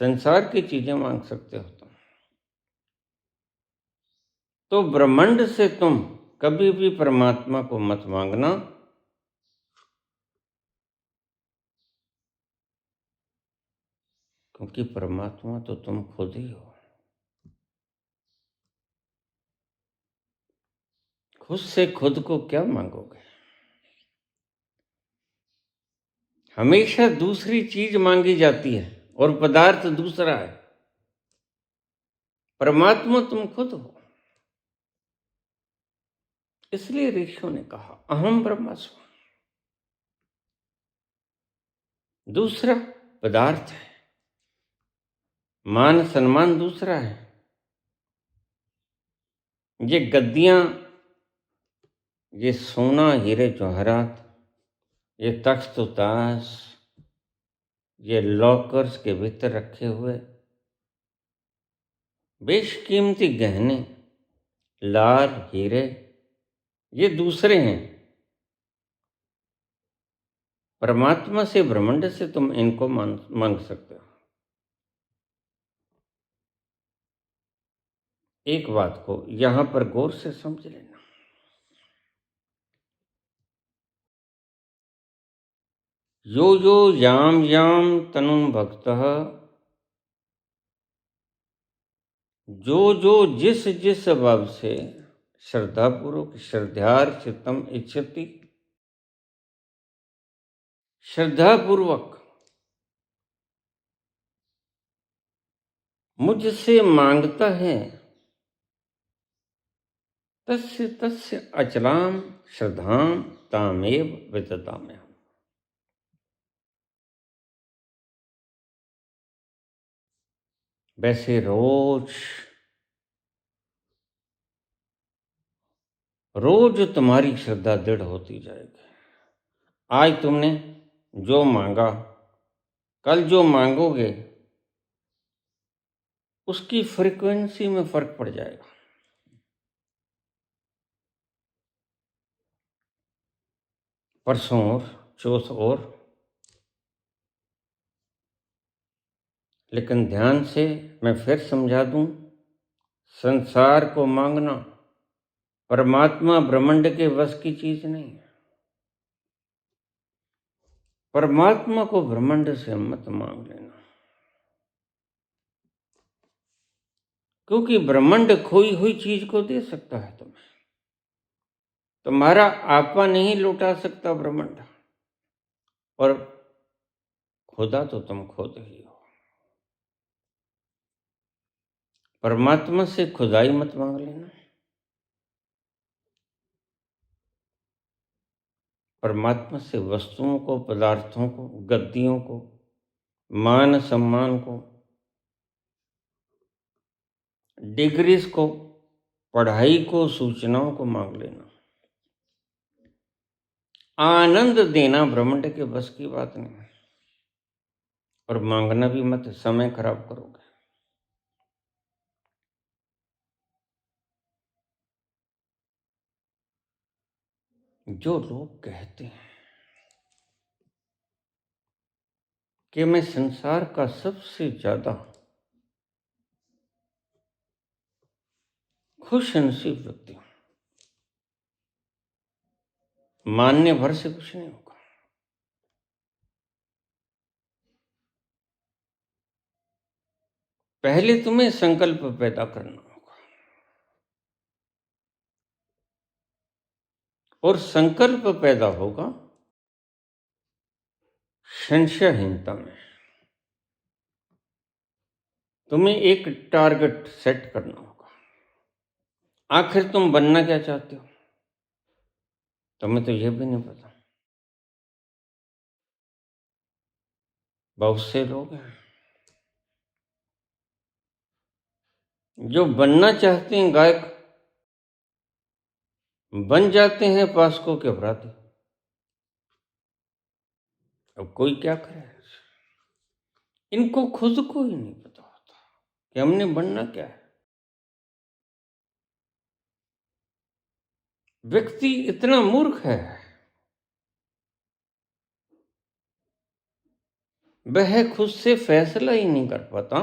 संसार की चीजें मांग सकते हो तुम। तो ब्रह्मांड से तुम कभी भी परमात्मा को मत मांगना, क्योंकि परमात्मा तो तुम खुद ही हो। खुद से खुद को क्या मांगोगे? हमेशा दूसरी चीज मांगी जाती है और पदार्थ दूसरा है। परमात्मा तुम खुद हो। इसलिए ऋषियों ने कहा अहम ब्रह्मास्मि। दूसरा पदार्थ है, मान सम्मान दूसरा है। ये गद्दियां, ये सोना हीरे जवाहरात, ये तख्त ताज, ये लॉकर्स के भीतर रखे हुए बेशकीमती गहने, लाल हीरे, ये दूसरे हैं। परमात्मा से, ब्रह्मांड से तुम इनको मांग सकते हो। एक बात को यहां पर गौर से समझ लेना, यो यो याम याम तनुम भक्तः, जो जो जिस जिस भाव से श्रद्धापूर्वक श्रद्धार्चितम इच्छति, श्रद्धापूर्वक मुझसे मांगता है, तस्य तस्य अचलाम श्रद्धाम तामेव विददाम्यहम्। वैसे रोज तुम्हारी श्रद्धा दृढ़ होती जाएगी। आज तुमने जो मांगा, कल जो मांगोगे उसकी फ्रीक्वेंसी में फर्क पड़ जाएगा। परसों और चौथ और, लेकिन ध्यान से मैं फिर समझा दूं, संसार को मांगना परमात्मा ब्रह्मांड के वश की चीज नहीं है। परमात्मा को ब्रह्मांड से मत मांग लेना, क्योंकि ब्रह्मांड खोई हुई चीज को दे सकता है तुम्हें। तुम्हारा आपा नहीं लौटा सकता ब्रह्मांड, और खुदा तो तुम खुद ही हो। परमात्मा से खुदाई मत मांग लेना, परमात्मा से वस्तुओं को, पदार्थों को, गद्दियों को, मान सम्मान को, डिग्रीज को, पढ़ाई को, सूचनाओं को मांग लेना। आनंद देना ब्रह्मांड के बस की बात नहीं है, और मांगना भी मत, समय खराब करोगे। जो लोग कहते हैं कि मैं संसार का सबसे ज्यादा खुश नसीब व्यक्ति हूं, मानने भर से कुछ नहीं होगा। पहले तुम्हें संकल्प पैदा करना होगा, और संकल्प पैदा होगा संशयहीनता में। तुम्हें एक टारगेट सेट करना होगा। आखिर तुम बनना क्या चाहते हो? तुम्हें तो यह भी नहीं पता। बहुत से लोग हैं जो बनना चाहते हैं गायक, बन जाते हैं पास्को के अपराधी। अब कोई क्या करे? इनको खुद को ही नहीं पता होता कि हमने बनना क्या है। व्यक्ति इतना मूर्ख है, वह खुद से फैसला ही नहीं कर पाता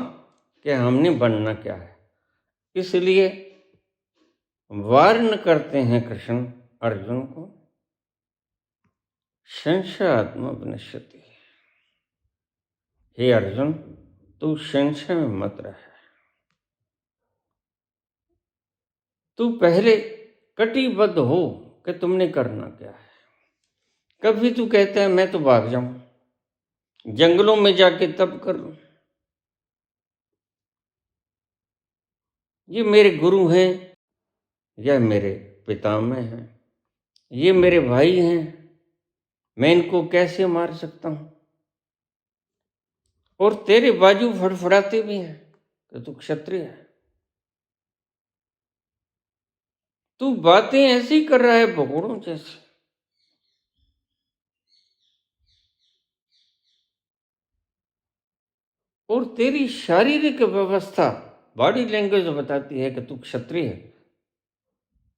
कि हमने बनना क्या है। इसलिए वार्न करते हैं कृष्ण अर्जुन को, संशयात्मा विनश्यति। हे अर्जुन, तू संशय में मत रह। तू पहले कटिबद्ध हो कि तुमने करना क्या है। कभी तू कहता है मैं तो भाग जाऊं, जंगलों में जाके तप कर लूं, ये मेरे गुरु हैं या मेरे पितामह हैं, ये मेरे भाई हैं, मैं इनको कैसे मार सकता हूं। और तेरे बाजू फड़फड़ाते भी हैं कि तू क्षत्रिय है। तू बातें ऐसी कर रहा है भगोड़ों जैसे। और तेरी शारीरिक व्यवस्था, बॉडी लैंग्वेज बताती है कि तू क्षत्रिय है।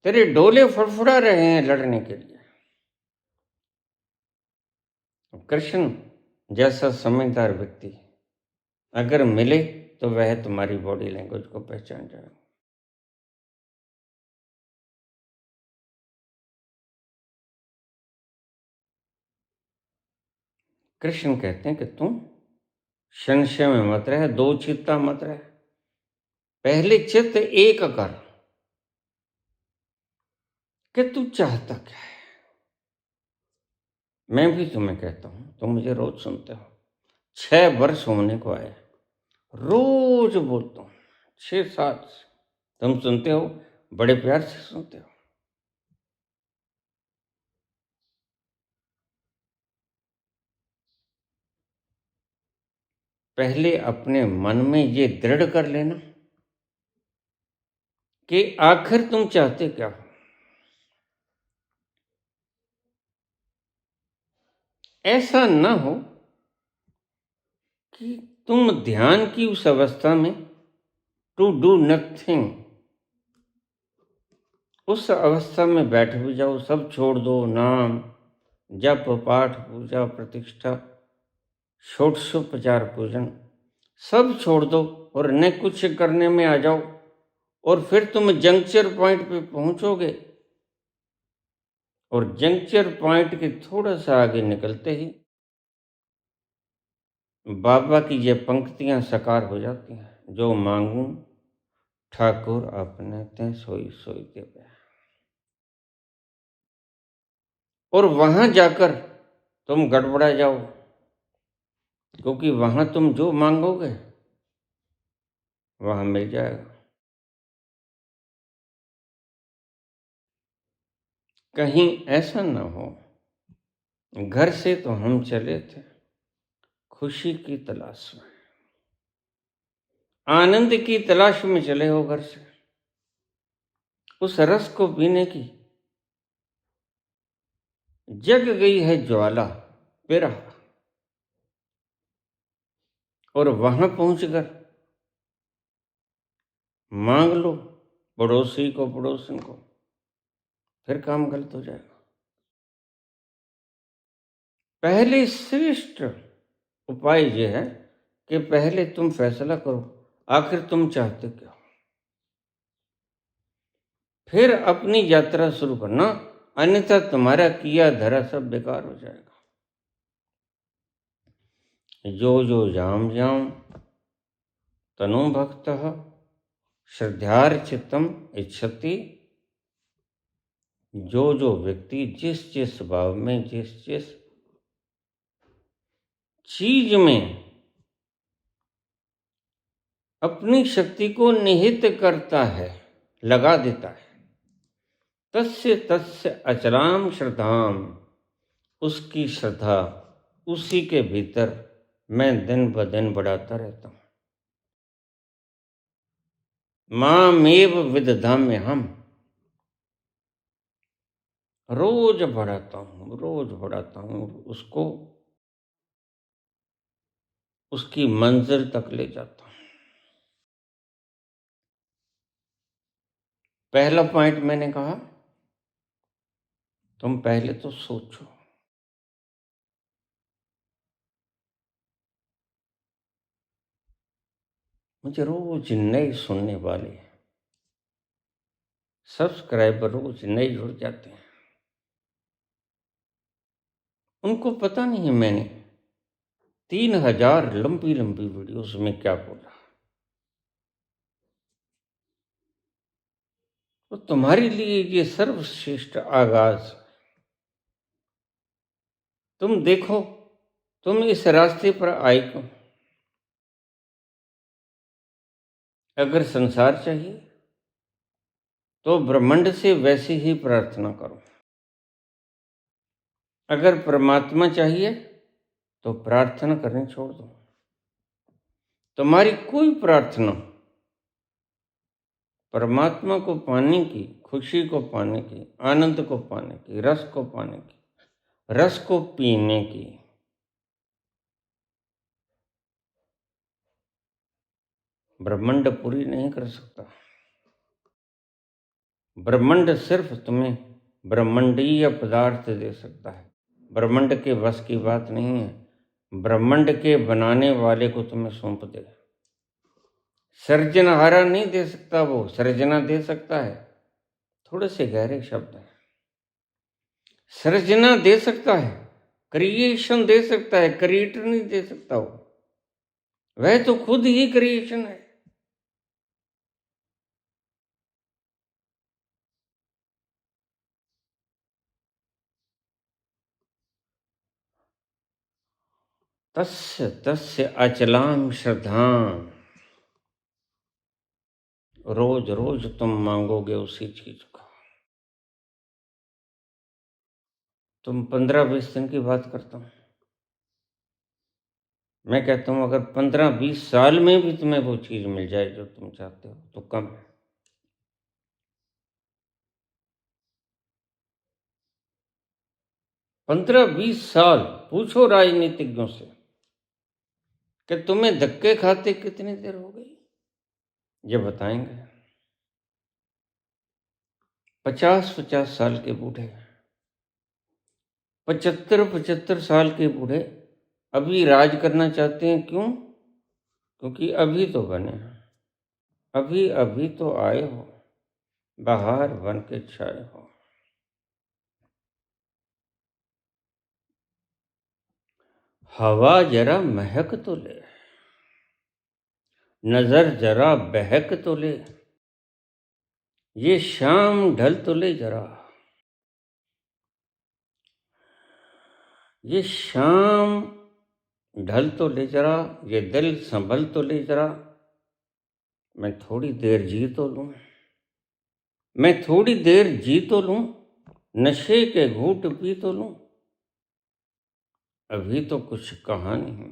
तेरे डोले फड़फड़ा रहे हैं लड़ने के लिए। कृष्ण जैसा समझदार व्यक्ति अगर मिले तो वह तुम्हारी बॉडी लैंग्वेज को पहचान जाए। कृष्ण कहते हैं कि तुम संशय में मत रहे, दो चित्ता मत रहे। पहले चित्त एक कर कि तू चाहता क्या है। मैं भी तुम्हें कहता हूं, तुम मुझे रोज सुनते हो। 6 वर्ष होने को आए, रोज बोलता हूं, 6-7। तुम सुनते हो, बड़े प्यार से सुनते हो। पहले अपने मन में ये दृढ़ कर लेना कि आखिर तुम चाहते क्या हो। ऐसा न हो कि तुम ध्यान की उस अवस्था में टू डू नथिंग, उस अवस्था में बैठ भी जाओ, सब छोड़ दो, नाम जप पाठ पूजा प्रतिष्ठा षोडशोपचार पूजन सब छोड़ दो और न कुछ करने में आ जाओ। और फिर तुम जंक्चर पॉइंट पे पहुंचोगे, और जंक्चर पॉइंट के थोड़ा सा आगे निकलते ही बाबा की ये पंक्तियां साकार हो जाती हैं, जो मांगू ठाकुर आपने ते सोई सोई देवे। और वहां जाकर तुम गड़बड़ा जाओ, क्योंकि वहां तुम जो मांगोगे वहां मिल जाएगा। कहीं ऐसा ना हो, घर से तो हम चले थे खुशी की तलाश में, आनंद की तलाश में चले हो घर से, उस रस को पीने की जग गई है ज्वाला पिरा। और वहां पहुंचकर मांग लो पड़ोसी को पड़ोसन को, फिर काम गलत हो जाएगा। पहले श्रेष्ठ उपाय यह है कि पहले तुम फैसला करो आखिर तुम चाहते क्या हो, फिर अपनी यात्रा शुरू करना, अन्यथा तुम्हारा किया धरा सब बेकार हो जाएगा। जो जो जाम जाम तनु भक्त श्रद्धार्चितम इच्छति। जो जो व्यक्ति जिस जिस भाव में जिस जिस चीज में अपनी शक्ति को निहित करता है, लगा देता है, तस्य तस्य अचलाम श्रद्धाम, उसकी श्रद्धा उसी के भीतर मैं दिन ब दिन बढ़ाता रहता हूं। मामेव विदधाम्य हम, रोज बढ़ाता हूं उसको, उसकी मंजिल तक ले जाता हूं। पहला पॉइंट मैंने कहा, तुम पहले तो सोचो। मुझे रोज नए सुनने वाले सब्सक्राइबर रोज नए जुड़ जाते हैं। उनको पता नहीं है मैंने 3000 लंबी लंबी वीडियोस में क्या बोला। तो तुम्हारे लिए ये सर्वश्रेष्ठ आगाज। तुम देखो, तुम इस रास्ते पर आए क्यों? अगर संसार चाहिए तो ब्रह्मांड से वैसे ही प्रार्थना करो। अगर परमात्मा चाहिए तो प्रार्थना करनी छोड़ दो। तुम्हारी कोई प्रार्थना परमात्मा को पाने की, खुशी को पाने की, आनंद को पाने की, रस को पाने की, रस को पीने की, ब्रह्मांड पूरी नहीं कर सकता। ब्रह्मांड सिर्फ तुम्हें ब्रह्मांडीय पदार्थ दे सकता है। ब्रह्मांड के बस की बात नहीं है। ब्रह्मांड के बनाने वाले को तुम्हें सौंप दे। सर्जनहारा नहीं दे सकता, वो सर्जना दे सकता है। थोड़े से गहरे शब्द हैं। सर्जना दे सकता है, क्रिएशन दे सकता है, क्रिएटर नहीं दे सकता। वो वह तो खुद ही क्रिएशन है। तस्य तस्य अचलाम श्रद्धाम। रोज रोज तुम मांगोगे उसी चीज को। तुम 15-20 दिन की बात करता हूं, मैं कहता हूं अगर 15-20 साल में भी तुम्हें वो चीज मिल जाए जो तुम चाहते हो तो कम है। 15-20 साल पूछो राजनीतिज्ञों से कि तुम्हें धक्के खाते कितनी देर हो गई, ये बताएंगे। 50-50 साल के बूढ़े, 75-75 साल के बूढ़े अभी राज करना चाहते हैं। क्यों? क्योंकि अभी तो बने हैं, अभी अभी तो आए हो, बाहर बन के छाए हो। हवा जरा महक तो ले, नजर जरा बहक तो ले, ये शाम ढल तो ले जरा, ये शाम ढल तो ले जरा, ये दिल संभल तो ले जरा। मैं थोड़ी देर जी तो लूं, मैं थोड़ी देर जी तो लूं, नशे के घूंट पी तो लूं। अभी तो कुछ कहा नहीं,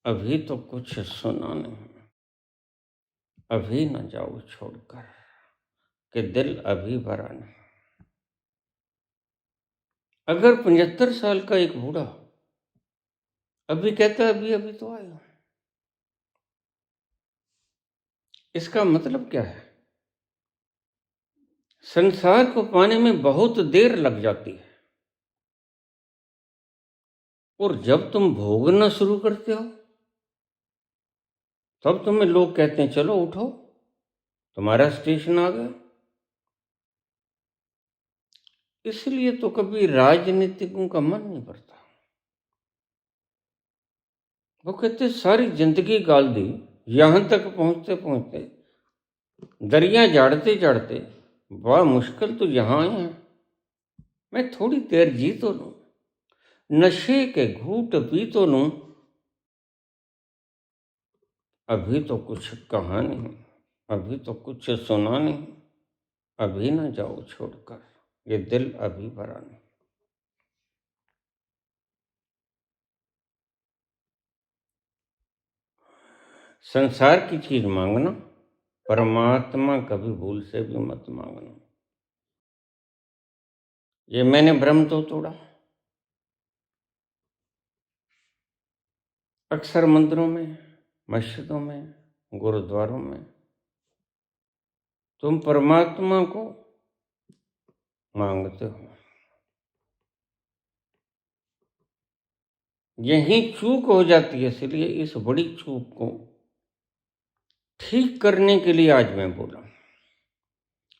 अभी तो कुछ सुना नहीं, अभी न जाओ छोड़कर कि दिल अभी भरा नहीं। अगर 75 साल का एक बूढ़ा अभी कहता है अभी अभी तो आया, इसका मतलब क्या है? संसार को पाने में बहुत देर लग जाती है। और जब तुम भोगना शुरू करते हो तब तुम्हें लोग कहते हैं चलो उठो, तुम्हारा स्टेशन आ गया। इसलिए तो कभी राजनीतिकों का मन नहीं भरता। वो कहते सारी जिंदगी गाल दी, यहां तक पहुंचते पहुंचते, दरिया झाड़ते झाड़ते, बड़ा मुश्किल तो यहां आए हैं। मैं थोड़ी देर जी तो लूं, नशे के घूंट पी तो लूं, अभी तो कुछ कहा नहीं, अभी तो कुछ सुना नहीं, अभी ना जाओ छोड़कर, ये दिल अभी भरा नहीं। संसार की चीज मांगना, परमात्मा कभी भूल से भी मत मांगना। ये मैंने भ्रम तो तोड़ा। अक्सर मंदिरों में, मस्जिदों में, गुरुद्वारों में तुम परमात्मा को मांगते हो। यही चूक हो जाती है, इसलिए इस बड़ी चूक को ठीक करने के लिए आज मैं बोला।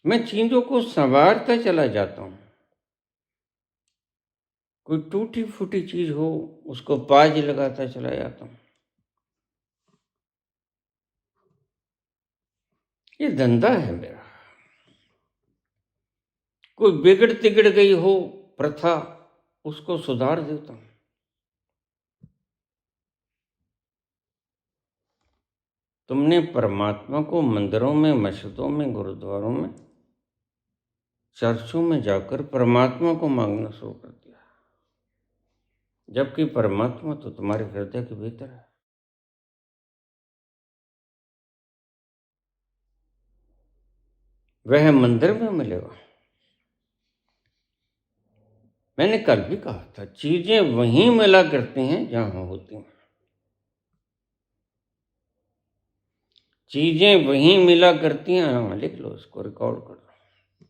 मैं चीजों को संवारता चला जाता हूं। कोई टूटी फूटी चीज हो उसको पाज लगाता चला जाता हूं। ये धंधा है मेरा। कोई बिगड़ तिगड़ गई हो प्रथा, उसको सुधार देता हूं। तुमने परमात्मा को मंदिरों में, मस्जिदों में, गुरुद्वारों में, चर्चों में जाकर परमात्मा को मांगना शुरू कर दिया, जबकि परमात्मा तो तुम्हारे हृदय के भीतर है। वह मंदिर में मिलेगा। मैंने कल भी कहा था, चीजें वहीं मिला करती हैं जहां होती हैं। चीजें वहीं मिला करती हैं। हाँ, लिख लो, इसको रिकॉर्ड कर लो,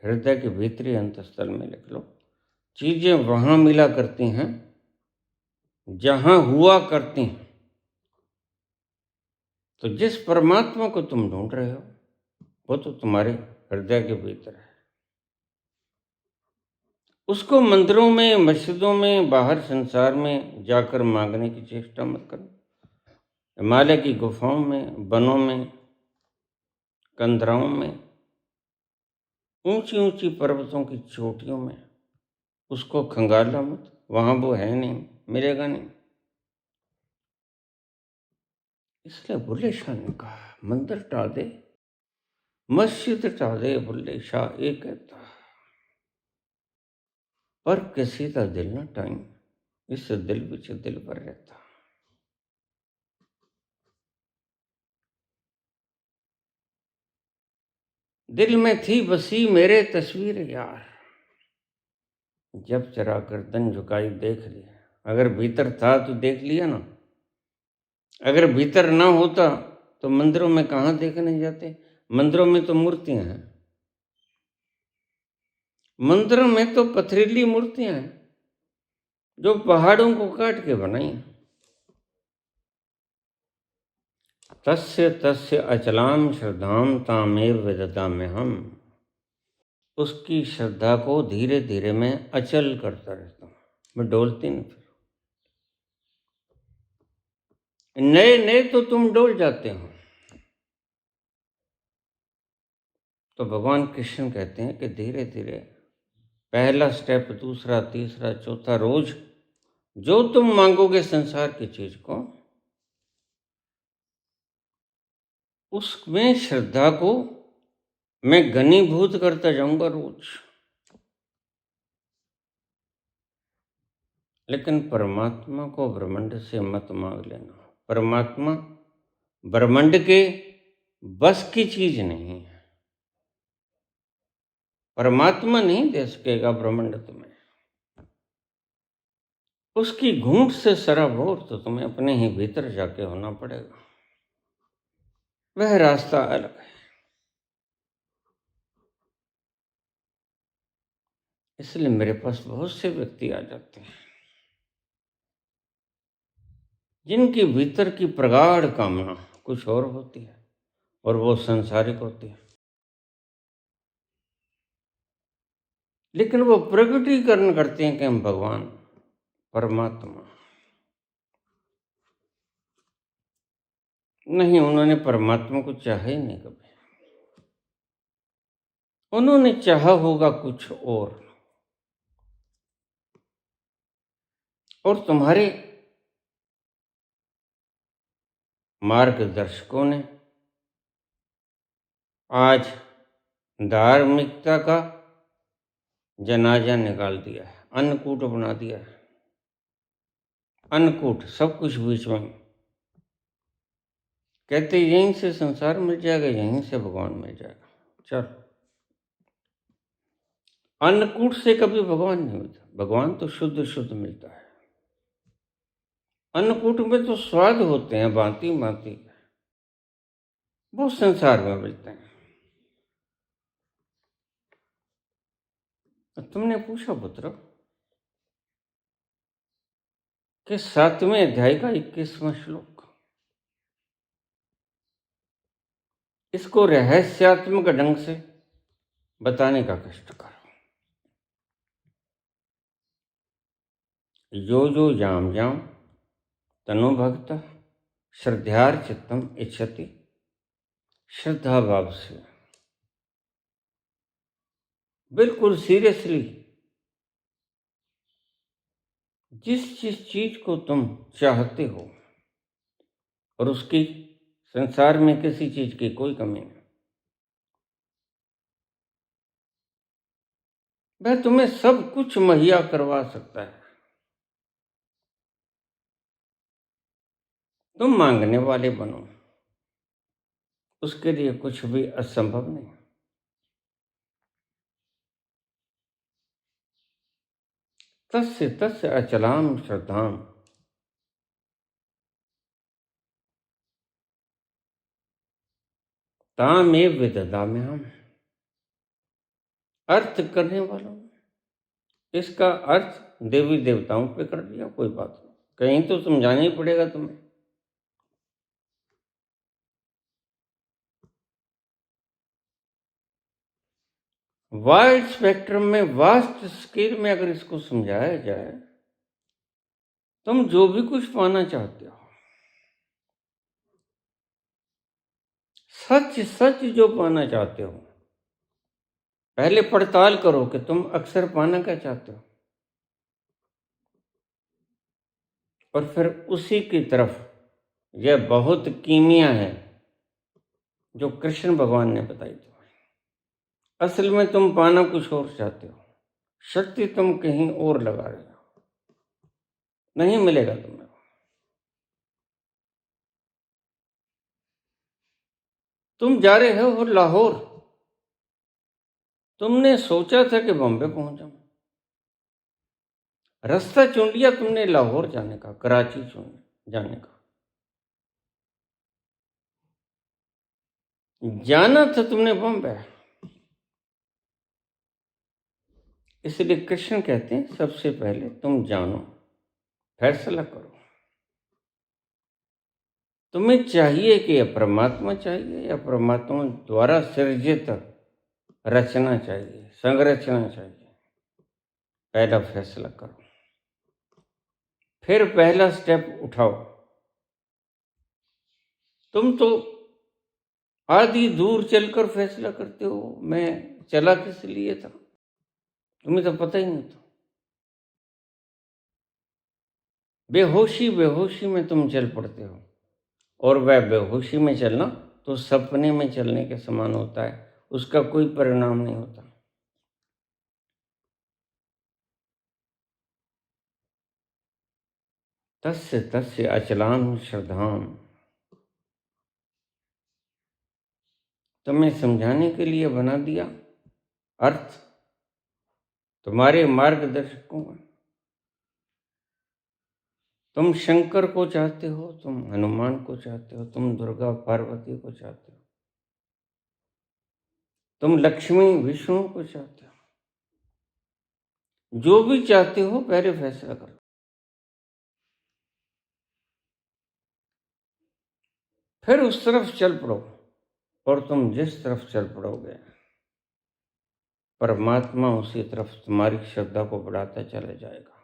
हृदय के भीतरी अंतस्थल में लिख लो। चीजें वहां मिला करती हैं जहां हुआ करती हैं। तो जिस परमात्मा को तुम ढूंढ रहे हो वो तो तुम्हारे हृदय के भीतर है। उसको मंदिरों में, मस्जिदों में, बाहर संसार में जाकर मांगने की चेष्टा मत करो। हिमालय की गुफाओं में, वनों में, कंदराओं में, ऊंची ऊंची पर्वतों की चोटियों में उसको खंगाला मत। वहां वो है नहीं, मिलेगा नहीं। इसलिए बुल्ले शाह ने कहा, मंदिर टा दे, मस्जिद टा दे, बुल्ले शाह ये कहता, पर किसी का दिल ना टाइम, इस दिल बिच दिल पर रहता। दिल में थी बसी मेरे तस्वीर यार, जब चरा गर्दन झुकाई देख लिया। अगर भीतर था तो देख लिया ना, अगर भीतर ना होता तो मंदिरों में कहाँ देखने जाते। मंदिरों में तो मूर्तियां हैं, मंदिरों में तो पथरीली मूर्तियां हैं जो पहाड़ों को काट के बनाई। तस्य तस्य अचलाम श्रद्धाम तामेव विदधाम्य हम। उसकी श्रद्धा को धीरे धीरे मैं अचल करता रहता हूँ, मैं डोलती नहीं। फिर नए नए तो तुम डोल जाते हो। तो भगवान कृष्ण कहते हैं कि धीरे धीरे, पहला स्टेप, दूसरा, तीसरा, चौथा, रोज जो तुम मांगोगे संसार की चीज को, उसमें श्रद्धा को मैं घनीभूत करता जाऊंगा रोज। लेकिन परमात्मा को ब्रह्मांड से मत मांग लेना। परमात्मा ब्रह्मांड के बस की चीज नहीं है। परमात्मा नहीं दे सकेगा ब्रह्मांड तुम्हें। उसकी घूंट से सराबोर तो तुम्हें अपने ही भीतर जाके होना पड़ेगा। वह रास्ता अलग है। इसलिए मेरे पास बहुत से व्यक्ति आ जाते हैं, जिनके भीतर की प्रगाढ़ कामना कुछ और होती है और वो संसारिक होती है, लेकिन वो प्रकटीकरण करते हैं कि हम भगवान परमात्मा नहीं। उन्होंने परमात्मा को चाहा ही नहीं कभी। उन्होंने चाहा होगा कुछ और तुम्हारे मार्गदर्शकों ने आज धार्मिकता का जनाजा निकाल दिया है, अन्नकूट बना दिया है। अन्नकूट, सब कुछ बीच में। कहते यहीं से संसार मिल जाएगा, यहीं से भगवान मिल जाएगा। चल, अन्नकूट से कभी भगवान नहीं मिलता। भगवान तो शुद्ध शुद्ध मिलता है। अन्नकूट में तो स्वाद होते हैं भांति भांति, वो संसार में मिलते हैं। तो तुमने पूछा पुत्र कि 7वें अध्याय का 21वां श्लोक, इसको रहस्यात्मक ढंग से बताने का कष्ट करो। यो जो याम याम तनु भक्त श्रद्धार चित्तम इच्छति, श्रद्धा भाव से बिल्कुल सीरियसली जिस चीज को तुम चाहते हो और उसकी संसार में किसी चीज की कोई कमी नहीं, वह तुम्हें सब कुछ मुहैया करवा सकता है। तुम मांगने वाले बनो, उसके लिए कुछ भी असंभव नहीं। तस्य तस्य अचलाम श्रद्धाम तामेव विदधाम्यहम्। अर्थ करने वालों ने इसका अर्थ देवी देवताओं पे कर दिया, कोई बात नहीं, कहीं तो समझाना ही पड़ेगा तुम्हें। वाइड स्पेक्ट्रम में, वास्ट स्केल में अगर इसको समझाया जाए, तुम जो भी कुछ पाना चाहते हो, सच सच जो पाना चाहते हो, पहले पड़ताल करो कि तुम अक्सर पाना क्या चाहते हो, और फिर उसी की तरफ। यह बहुत कीमिया है जो कृष्ण भगवान ने बताई थी। असल में तुम पाना कुछ और चाहते हो, शक्ति तुम कहीं और लगा रहे हो, नहीं मिलेगा तुम्हें। तुम जा रहे हो लाहौर, तुमने सोचा था कि बॉम्बे पहुंच जाऊं, रास्ता चुन लिया तुमने लाहौर जाने का, कराची जाने का। जाना था तुमने बॉम्बे। इसलिए कृष्ण कहते हैं सबसे पहले तुम जानो, फैसला करो। तुम्हें चाहिए कि यह परमात्मा चाहिए या परमात्मा द्वारा सृजित रचना चाहिए, संरचना चाहिए। पहला फैसला करो, फिर पहला स्टेप उठाओ। तुम तो आधी दूर चलकर फैसला करते हो, मैं चला किस लिए था, तुम्हें तो पता ही नहीं था। बेहोशी बेहोशी में तुम चल पड़ते हो, और वह बेहोशी में चलना तो सपने में चलने के समान होता है, उसका कोई परिणाम नहीं होता। तस्य तस्य अचलाम श्रद्धाम, तुम्हें समझाने के लिए बना दिया अर्थ तुम्हारे मार्गदर्शकों का। तुम शंकर को चाहते हो, तुम हनुमान को चाहते हो, तुम दुर्गा पार्वती को चाहते हो, तुम लक्ष्मी विष्णु को चाहते हो, जो भी चाहते हो पहले फैसला करो। फिर उस तरफ चल पड़ो, और तुम जिस तरफ चल पड़ोगे परमात्मा उसी तरफ तुम्हारी श्रद्धा को बढ़ाता चला जाएगा।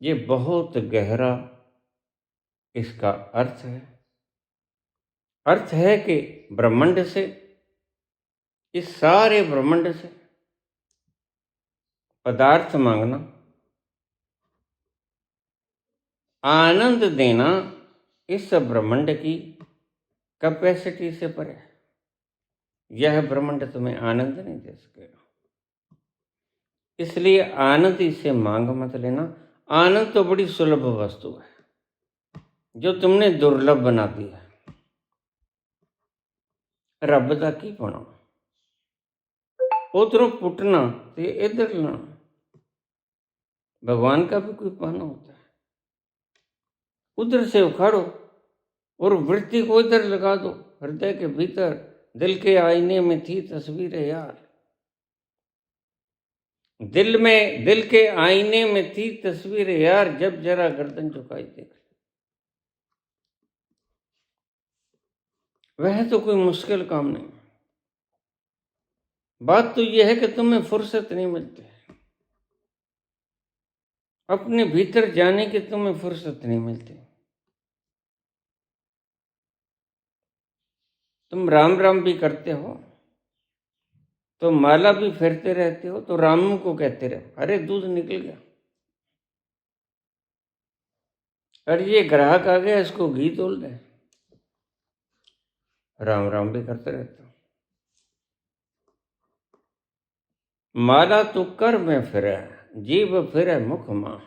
ये बहुत गहरा इसका अर्थ है। अर्थ है कि ब्रह्मांड से, इस सारे ब्रह्मांड से पदार्थ मांगना, आनंद देना इस ब्रह्मांड की कैपेसिटी से परे है। यह ब्रह्मांड तुम्हें आनंद नहीं दे सकेगा, इसलिए आनंद इसे मांग मत लेना। आनंद तो बड़ी सुलभ वस्तु है जो तुमने दुर्लभ बना दी है। रब दा की पाना, उधरों पुटना ते इधर लाना, भगवान का भी कोई पाना होता है। उधर से उखाड़ो और वृत्ति को इधर लगा दो, हृदय के भीतर दिल के आईने में थी तस्वीर यार। दिल के आईने में थी तस्वीर यार, जब जरा गर्दन झुकाई देख। वह तो कोई मुश्किल काम नहीं। बात तो यह है कि तुम्हें फुर्सत नहीं मिलती, अपने भीतर जाने की तुम्हें फुर्सत नहीं मिलती। तुम राम राम भी करते हो तो माला भी फेरते रहते हो तो राम को कहते रहो, अरे दूध निकल गया, अरे ये ग्राहक आ गया इसको घी तोल दे। राम राम भी करते रहते हो। माला तो कर में फिरे, जीव फिरे मुख मां,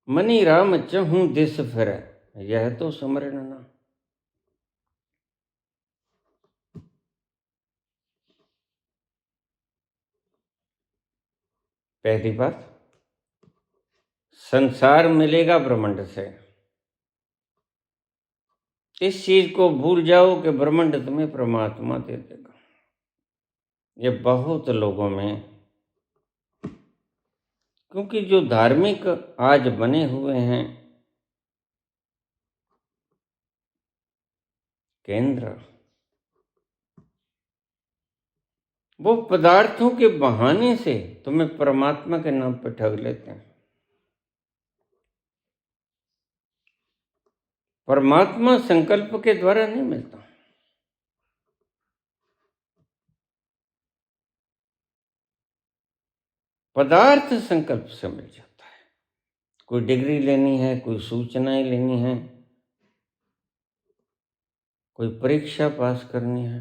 मनी राम चहूं दिस फिरे, यह तो समरण ना। पहली बात, संसार मिलेगा ब्रह्मांड से। इस चीज को भूल जाओ कि ब्रह्मांड तुम्हें परमात्मा दे देगा। ये बहुत लोगों में, क्योंकि जो धार्मिक आज बने हुए हैं केंद्र, वो पदार्थों के बहाने से तुम्हें परमात्मा के नाम पर ठग लेते हैं। परमात्मा संकल्प के द्वारा नहीं मिलता, पदार्थ संकल्प से मिल जाता है। कोई डिग्री लेनी है, कोई सूचनाएं लेनी है, कोई परीक्षा पास करनी है,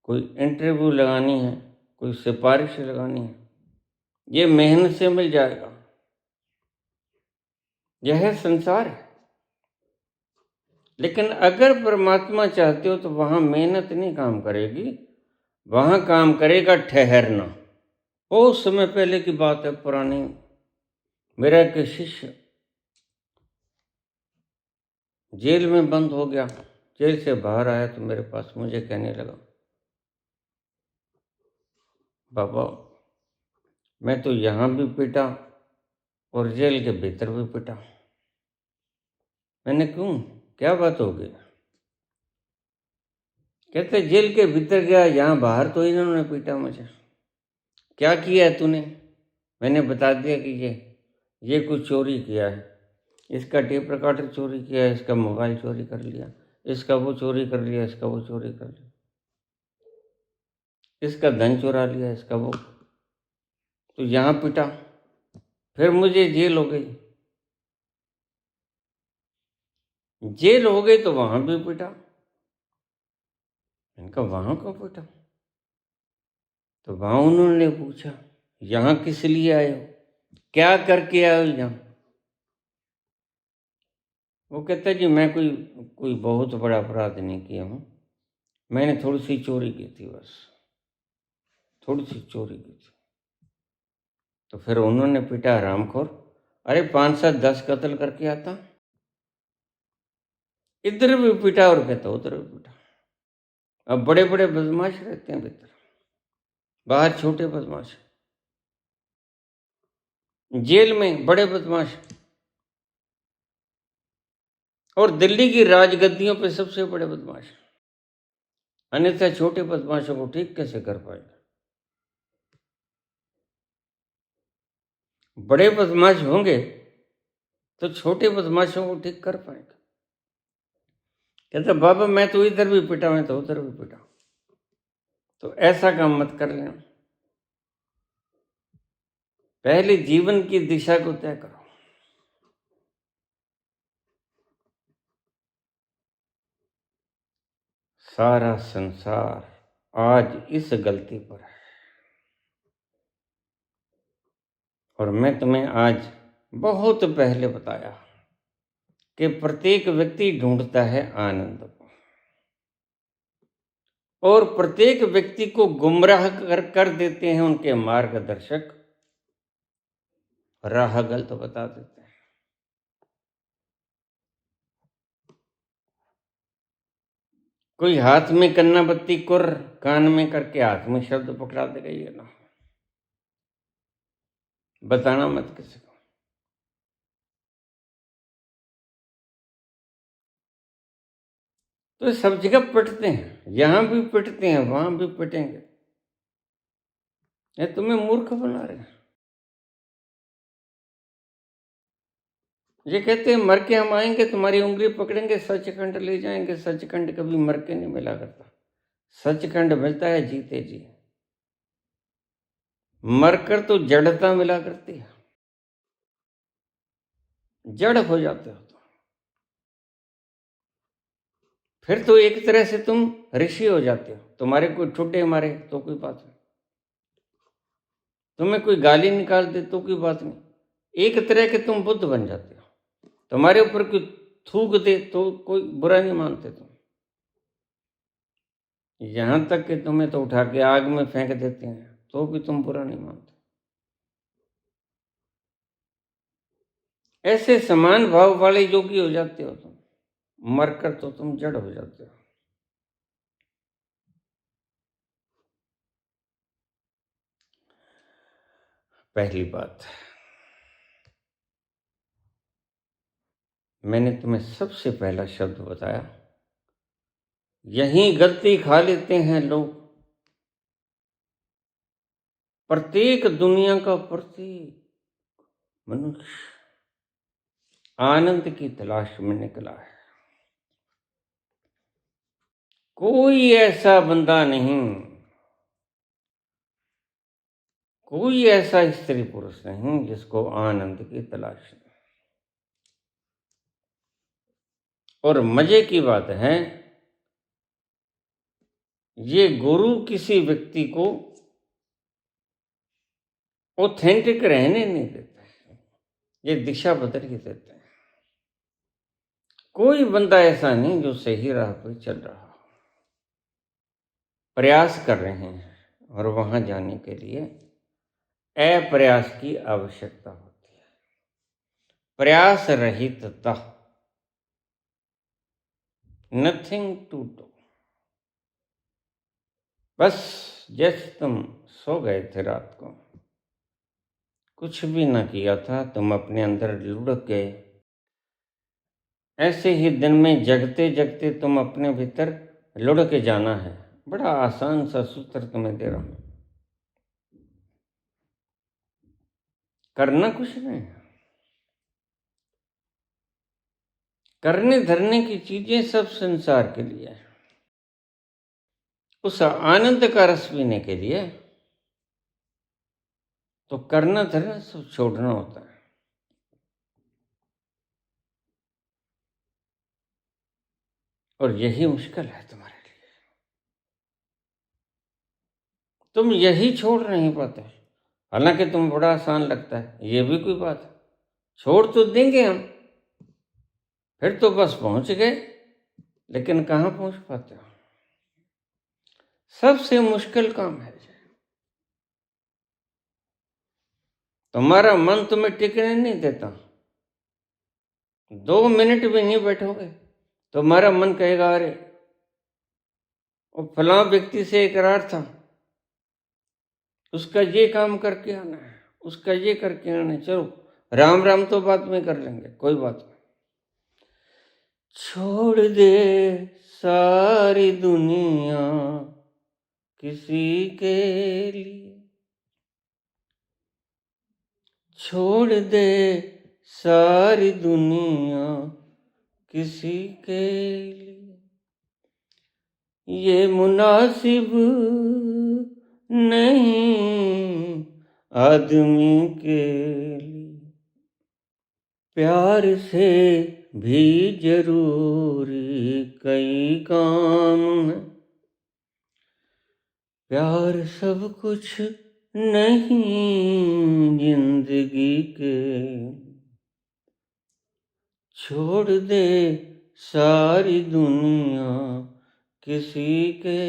कोई इंटरव्यू लगानी है, कोई सिफारिश लगानी है, ये मेहनत से मिल जाएगा। यह संसार है। लेकिन अगर परमात्मा चाहते हो तो वहां मेहनत नहीं काम करेगी, वहां काम करेगा ठहरना। बहुत समय पहले की बात है, पुरानी। मेरा एक शिष्य जेल में बंद हो गया, जेल से बाहर आया तो मेरे पास मुझे कहने लगा, बाबा मैं तो यहाँ भी पिटा और जेल के भीतर भी पिटा। मैंने क्यों, क्या बात हो गई? कहते जेल के भीतर गया, यहाँ बाहर तो इन्होंने पीटा मुझे। क्या किया है तूने? मैंने बता दिया कि ये कुछ चोरी किया है, इसका टेप रिकॉर्डर चोरी किया है, इसका मोबाइल चोरी कर लिया, इसका वो चोरी कर लिया, इसका वो चोरी कर लिया, इसका धन चुरा लिया, इसका वो। तो यहाँ पिटा, फिर मुझे जेल हो गई। जेल हो गई तो वहां भी पिटा। इनका वहां क्यों पिटा? तो वहां उन्होंने पूछा, यहाँ किस लिए आए हो, क्या करके आए हो यहाँ? वो कहता है जी मैं कोई बहुत बड़ा अपराध नहीं किया हूँ, मैंने थोड़ी सी चोरी की थी, बस थोड़ी सी चोरी की थी। तो फिर उन्होंने पीटा, हरामखोर, अरे 5 7 10 कत्ल करके आता। इधर भी पीटा और कहता उधर भी पीटा। अब बड़े बड़े बदमाश रहते हैं भीतर, बाहर छोटे बदमाश। जेल में बड़े बदमाश, और दिल्ली की राजगद्दियों पे सबसे बड़े बदमाश, अन्यथा छोटे बदमाशों को ठीक कैसे कर पाएगा? बड़े बदमाश होंगे तो छोटे बदमाशों को ठीक कर पाएगा। कहता बाबा मैं तो इधर भी पिटा, मैं तो उधर भी पिटा। तो ऐसा काम मत कर लेना, पहले जीवन की दिशा को तय करो। सारा संसार आज इस गलती पर है, और मैं तुम्हें आज बहुत पहले बताया कि प्रत्येक व्यक्ति ढूंढता है आनंद को, और प्रत्येक व्यक्ति को गुमराह कर देते हैं उनके मार्गदर्शक, राह गलत बता देते हैं। कोई हाथ में कन्ना बत्ती कुर, कान में करके हाथ में शब्द पकड़ा देगा, ये ना बताना मत किसी को। तो सब जगह पिटते हैं, यहां भी पिटते हैं, वहां भी पिटेंगे, ये तुम्हें मूर्ख बना रहे हैं। ये कहते हैं मर के हम आएंगे, तुम्हारी उंगली पकड़ेंगे, सचखंड ले जाएंगे। सचखंड कभी मर के नहीं मिला करता, सचखंड मिलता है जीते जी। मरकर तो जड़ता मिला करती है, जड़ हो जाते हो तो फिर तो एक तरह से तुम ऋषि हो जाते हो। तुम्हारे कोई ठुड्डे मारे तो कोई बात नहीं, तुम्हें कोई गाली निकाल दे तो कोई बात नहीं, एक तरह के तुम बुद्ध बन जाते हो। तुम्हारे ऊपर कोई थूक दे तो कोई बुरा नहीं मानते तुम, यहां तक कि तुम्हें तो उठा के आग में फेंक देते हैं तो भी तुम बुरा नहीं मानते। ऐसे समान भाव वाले योगी हो जाते हो तुम, मरकर तो तुम जड़ हो जाते हो। पहली बात, मैंने तुम्हें सबसे पहला शब्द बताया, यही गलती खा लेते हैं लोग। प्रत्येक दुनिया का प्रत्येक मनुष्य आनंद की तलाश में निकला है। कोई ऐसा बंदा नहीं, कोई ऐसा स्त्री पुरुष नहीं जिसको आनंद की तलाश नहीं। और मजे की बात है, ये गुरु किसी व्यक्ति को ऑथेंटिक रहने नहीं देते, ये दिशा बदल ही देते हैं। कोई बंदा ऐसा नहीं जो सही राह पर चल रहा हो, प्रयास कर रहे हैं, और वहां जाने के लिए अप्रयास की आवश्यकता होती है। प्रयास रहितता, नथिंग टू डू। बस जैसे तुम सो गए थे रात को, कुछ भी ना किया था, तुम अपने अंदर लुढ़क गए, ऐसे ही दिन में जगते जगते तुम अपने भीतर लुढ़क के जाना है। बड़ा आसान सा सूत्र तुम्हें दे रहा हूं, करना कुछ नहीं, करने धरने की चीजें सब संसार के लिए है, उस आनंद का रस पीने के लिए तो करना धरना सब छोड़ना होता है। और यही मुश्किल है तुम्हारे लिए, तुम यही छोड़ नहीं पाते। हालांकि तुम बड़ा आसान लगता है, ये भी कोई बात है, छोड़ तो देंगे हम, फिर तो बस पहुंच गए, लेकिन कहां पहुंच पाते हो? सबसे मुश्किल काम है। तुम्हारा मन तुम्हें टिकने नहीं देता, 2 मिनट भी नहीं बैठोगे तुम्हारा मन कहेगा अरे वो फलां व्यक्ति से इकरार था, उसका ये काम करके आना है, उसका ये करके आने, चलो राम राम तो बाद में कर लेंगे, कोई बात नहीं। छोड़ दे सारी दुनिया किसी के लिए, छोड़ दे सारी दुनिया किसी के लिए, ये मुनासिब नहीं आदमी के लिए, प्यार से भी जरूरी कई काम है, प्यार सब कुछ नहीं जिंदगी के, छोड़ दे सारी दुनिया किसी के।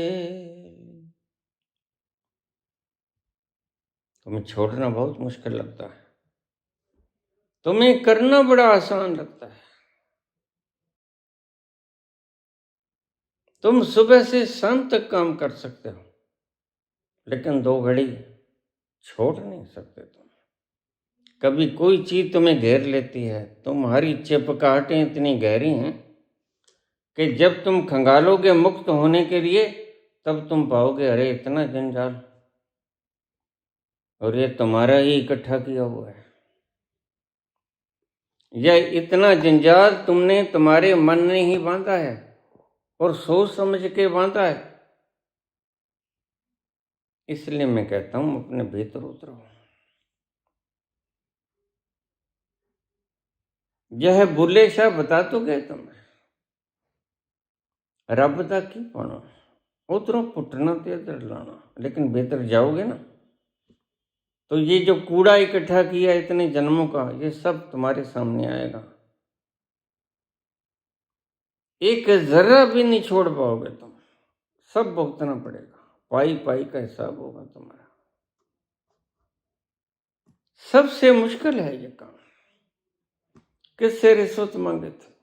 तुम्हें छोड़ना बहुत मुश्किल लगता है, तुम्हें करना बड़ा आसान लगता है। तुम सुबह से शाम तक काम कर सकते हो, लेकिन 2 घड़ी छोड़ नहीं सकते तुम। कभी कोई चीज तुम्हें घेर लेती है, तुम्हारी चिपकाहटें इतनी गहरी हैं कि जब तुम खंगालोगे मुक्त होने के लिए, तब तुम पाओगे अरे इतना जंजाल, और ये तुम्हारा ही इकट्ठा किया हुआ है। यह इतना जंजाल तुमने तुम्हारे मन ने ही बांधा है, और सोच समझ के बांधा है। इसलिए मैं कहता हूं अपने भीतर उतरो। यह बुले शाह बता तो गए तुम्हें, रब दा की पाना, उतरो पुटना ते इधर लाना। लेकिन भीतर जाओगे ना, तो ये जो कूड़ा इकट्ठा किया इतने जन्मों का, ये सब तुम्हारे सामने आएगा। एक जरा भी नहीं छोड़ पाओगे तुम, सब भुगतना पड़ेगा, पाई पाई का हिसाब होगा तुम्हारा। सबसे मुश्किल है ये काम। किससे रिश्वत मांगे थे,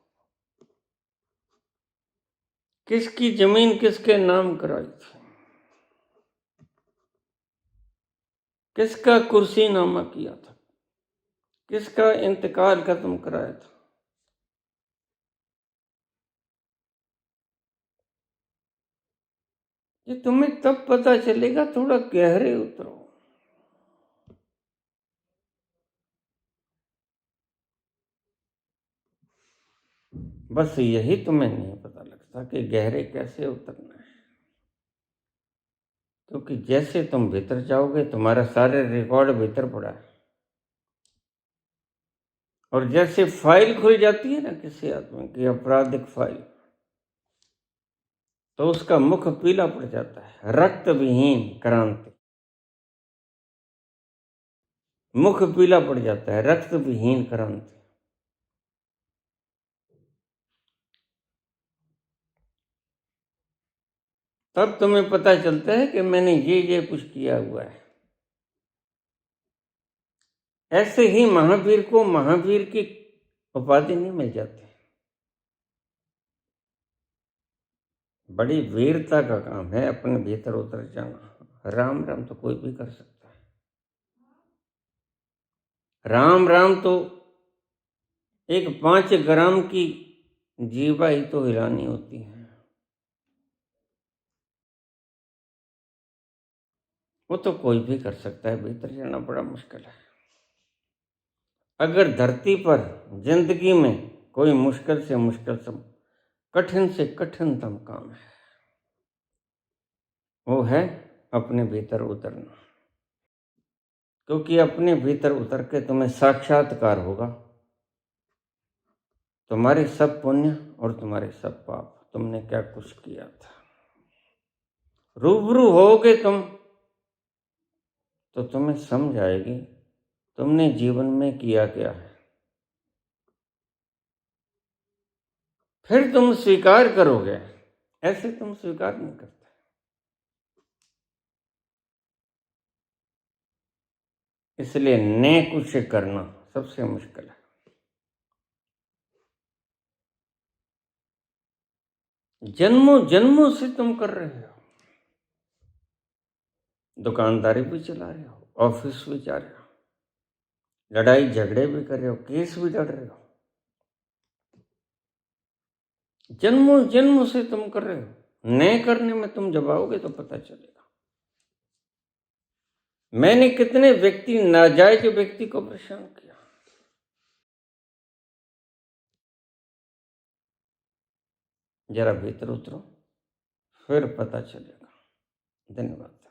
किसकी जमीन किसके नाम कराई थी, किसका कुर्सी नामा किया था, किसका इंतकाल खत्म कराया था। ये तुम्हें तब पता चलेगा, थोड़ा गहरे उतरो। बस यही तुम्हें नहीं पता लगता कि गहरे कैसे उतरना है। क्योंकि जैसे तुम भीतर जाओगे, तुम्हारा सारे रिकॉर्ड भीतर पड़ा है। और जैसे फाइल खुल जाती है ना किसी आदमी की, आपराधिक फाइल, तो उसका मुख पीला पड़ जाता है, रक्त विहीन क्रांति। मुख पीला पड़ जाता है, रक्त विहीन क्रांति। तब तुम्हें पता चलता है कि मैंने ये कुछ किया हुआ है। ऐसे ही महावीर को महावीर की उपाधि नहीं मिल जाती। बड़ी वीरता का काम है अपने भीतर उतर जाना। राम राम तो कोई भी कर सकता है। राम राम तो एक 5 ग्राम की जीवा ही तो हिलानी होती है। वो तो कोई भी कर सकता है, भीतर जाना बड़ा मुश्किल है। अगर धरती पर जिंदगी में कोई मुश्किल से मुश्किल सब कठिन से कठिनतम काम है, वो है अपने भीतर उतरना। क्योंकि अपने भीतर उतर के तुम्हें साक्षात्कार होगा, तुम्हारे सब पुण्य और तुम्हारे सब पाप, तुमने क्या कुछ किया था। रूबरू होगे तुम, तो तुम्हें समझ आएगी तुमने जीवन में किया क्या है। फिर तुम स्वीकार करोगे, ऐसे तुम स्वीकार नहीं करते। इसलिए ने कुछ करना सबसे मुश्किल है। जन्मों जन्मों से तुम कर रहे हो, दुकानदारी भी चला रहे हो, ऑफिस भी जा रहे हो, लड़ाई झगड़े भी कर रहे हो, केस भी लड़ रहे हो, जन्मों जन्म से तुम कर रहे हो। नए करने में तुम जब आओगे तो पता चलेगा। मैंने कितने व्यक्ति, नाजायज व्यक्ति को परेशान किया। जरा भीतर उतरो, फिर पता चलेगा। धन्यवाद।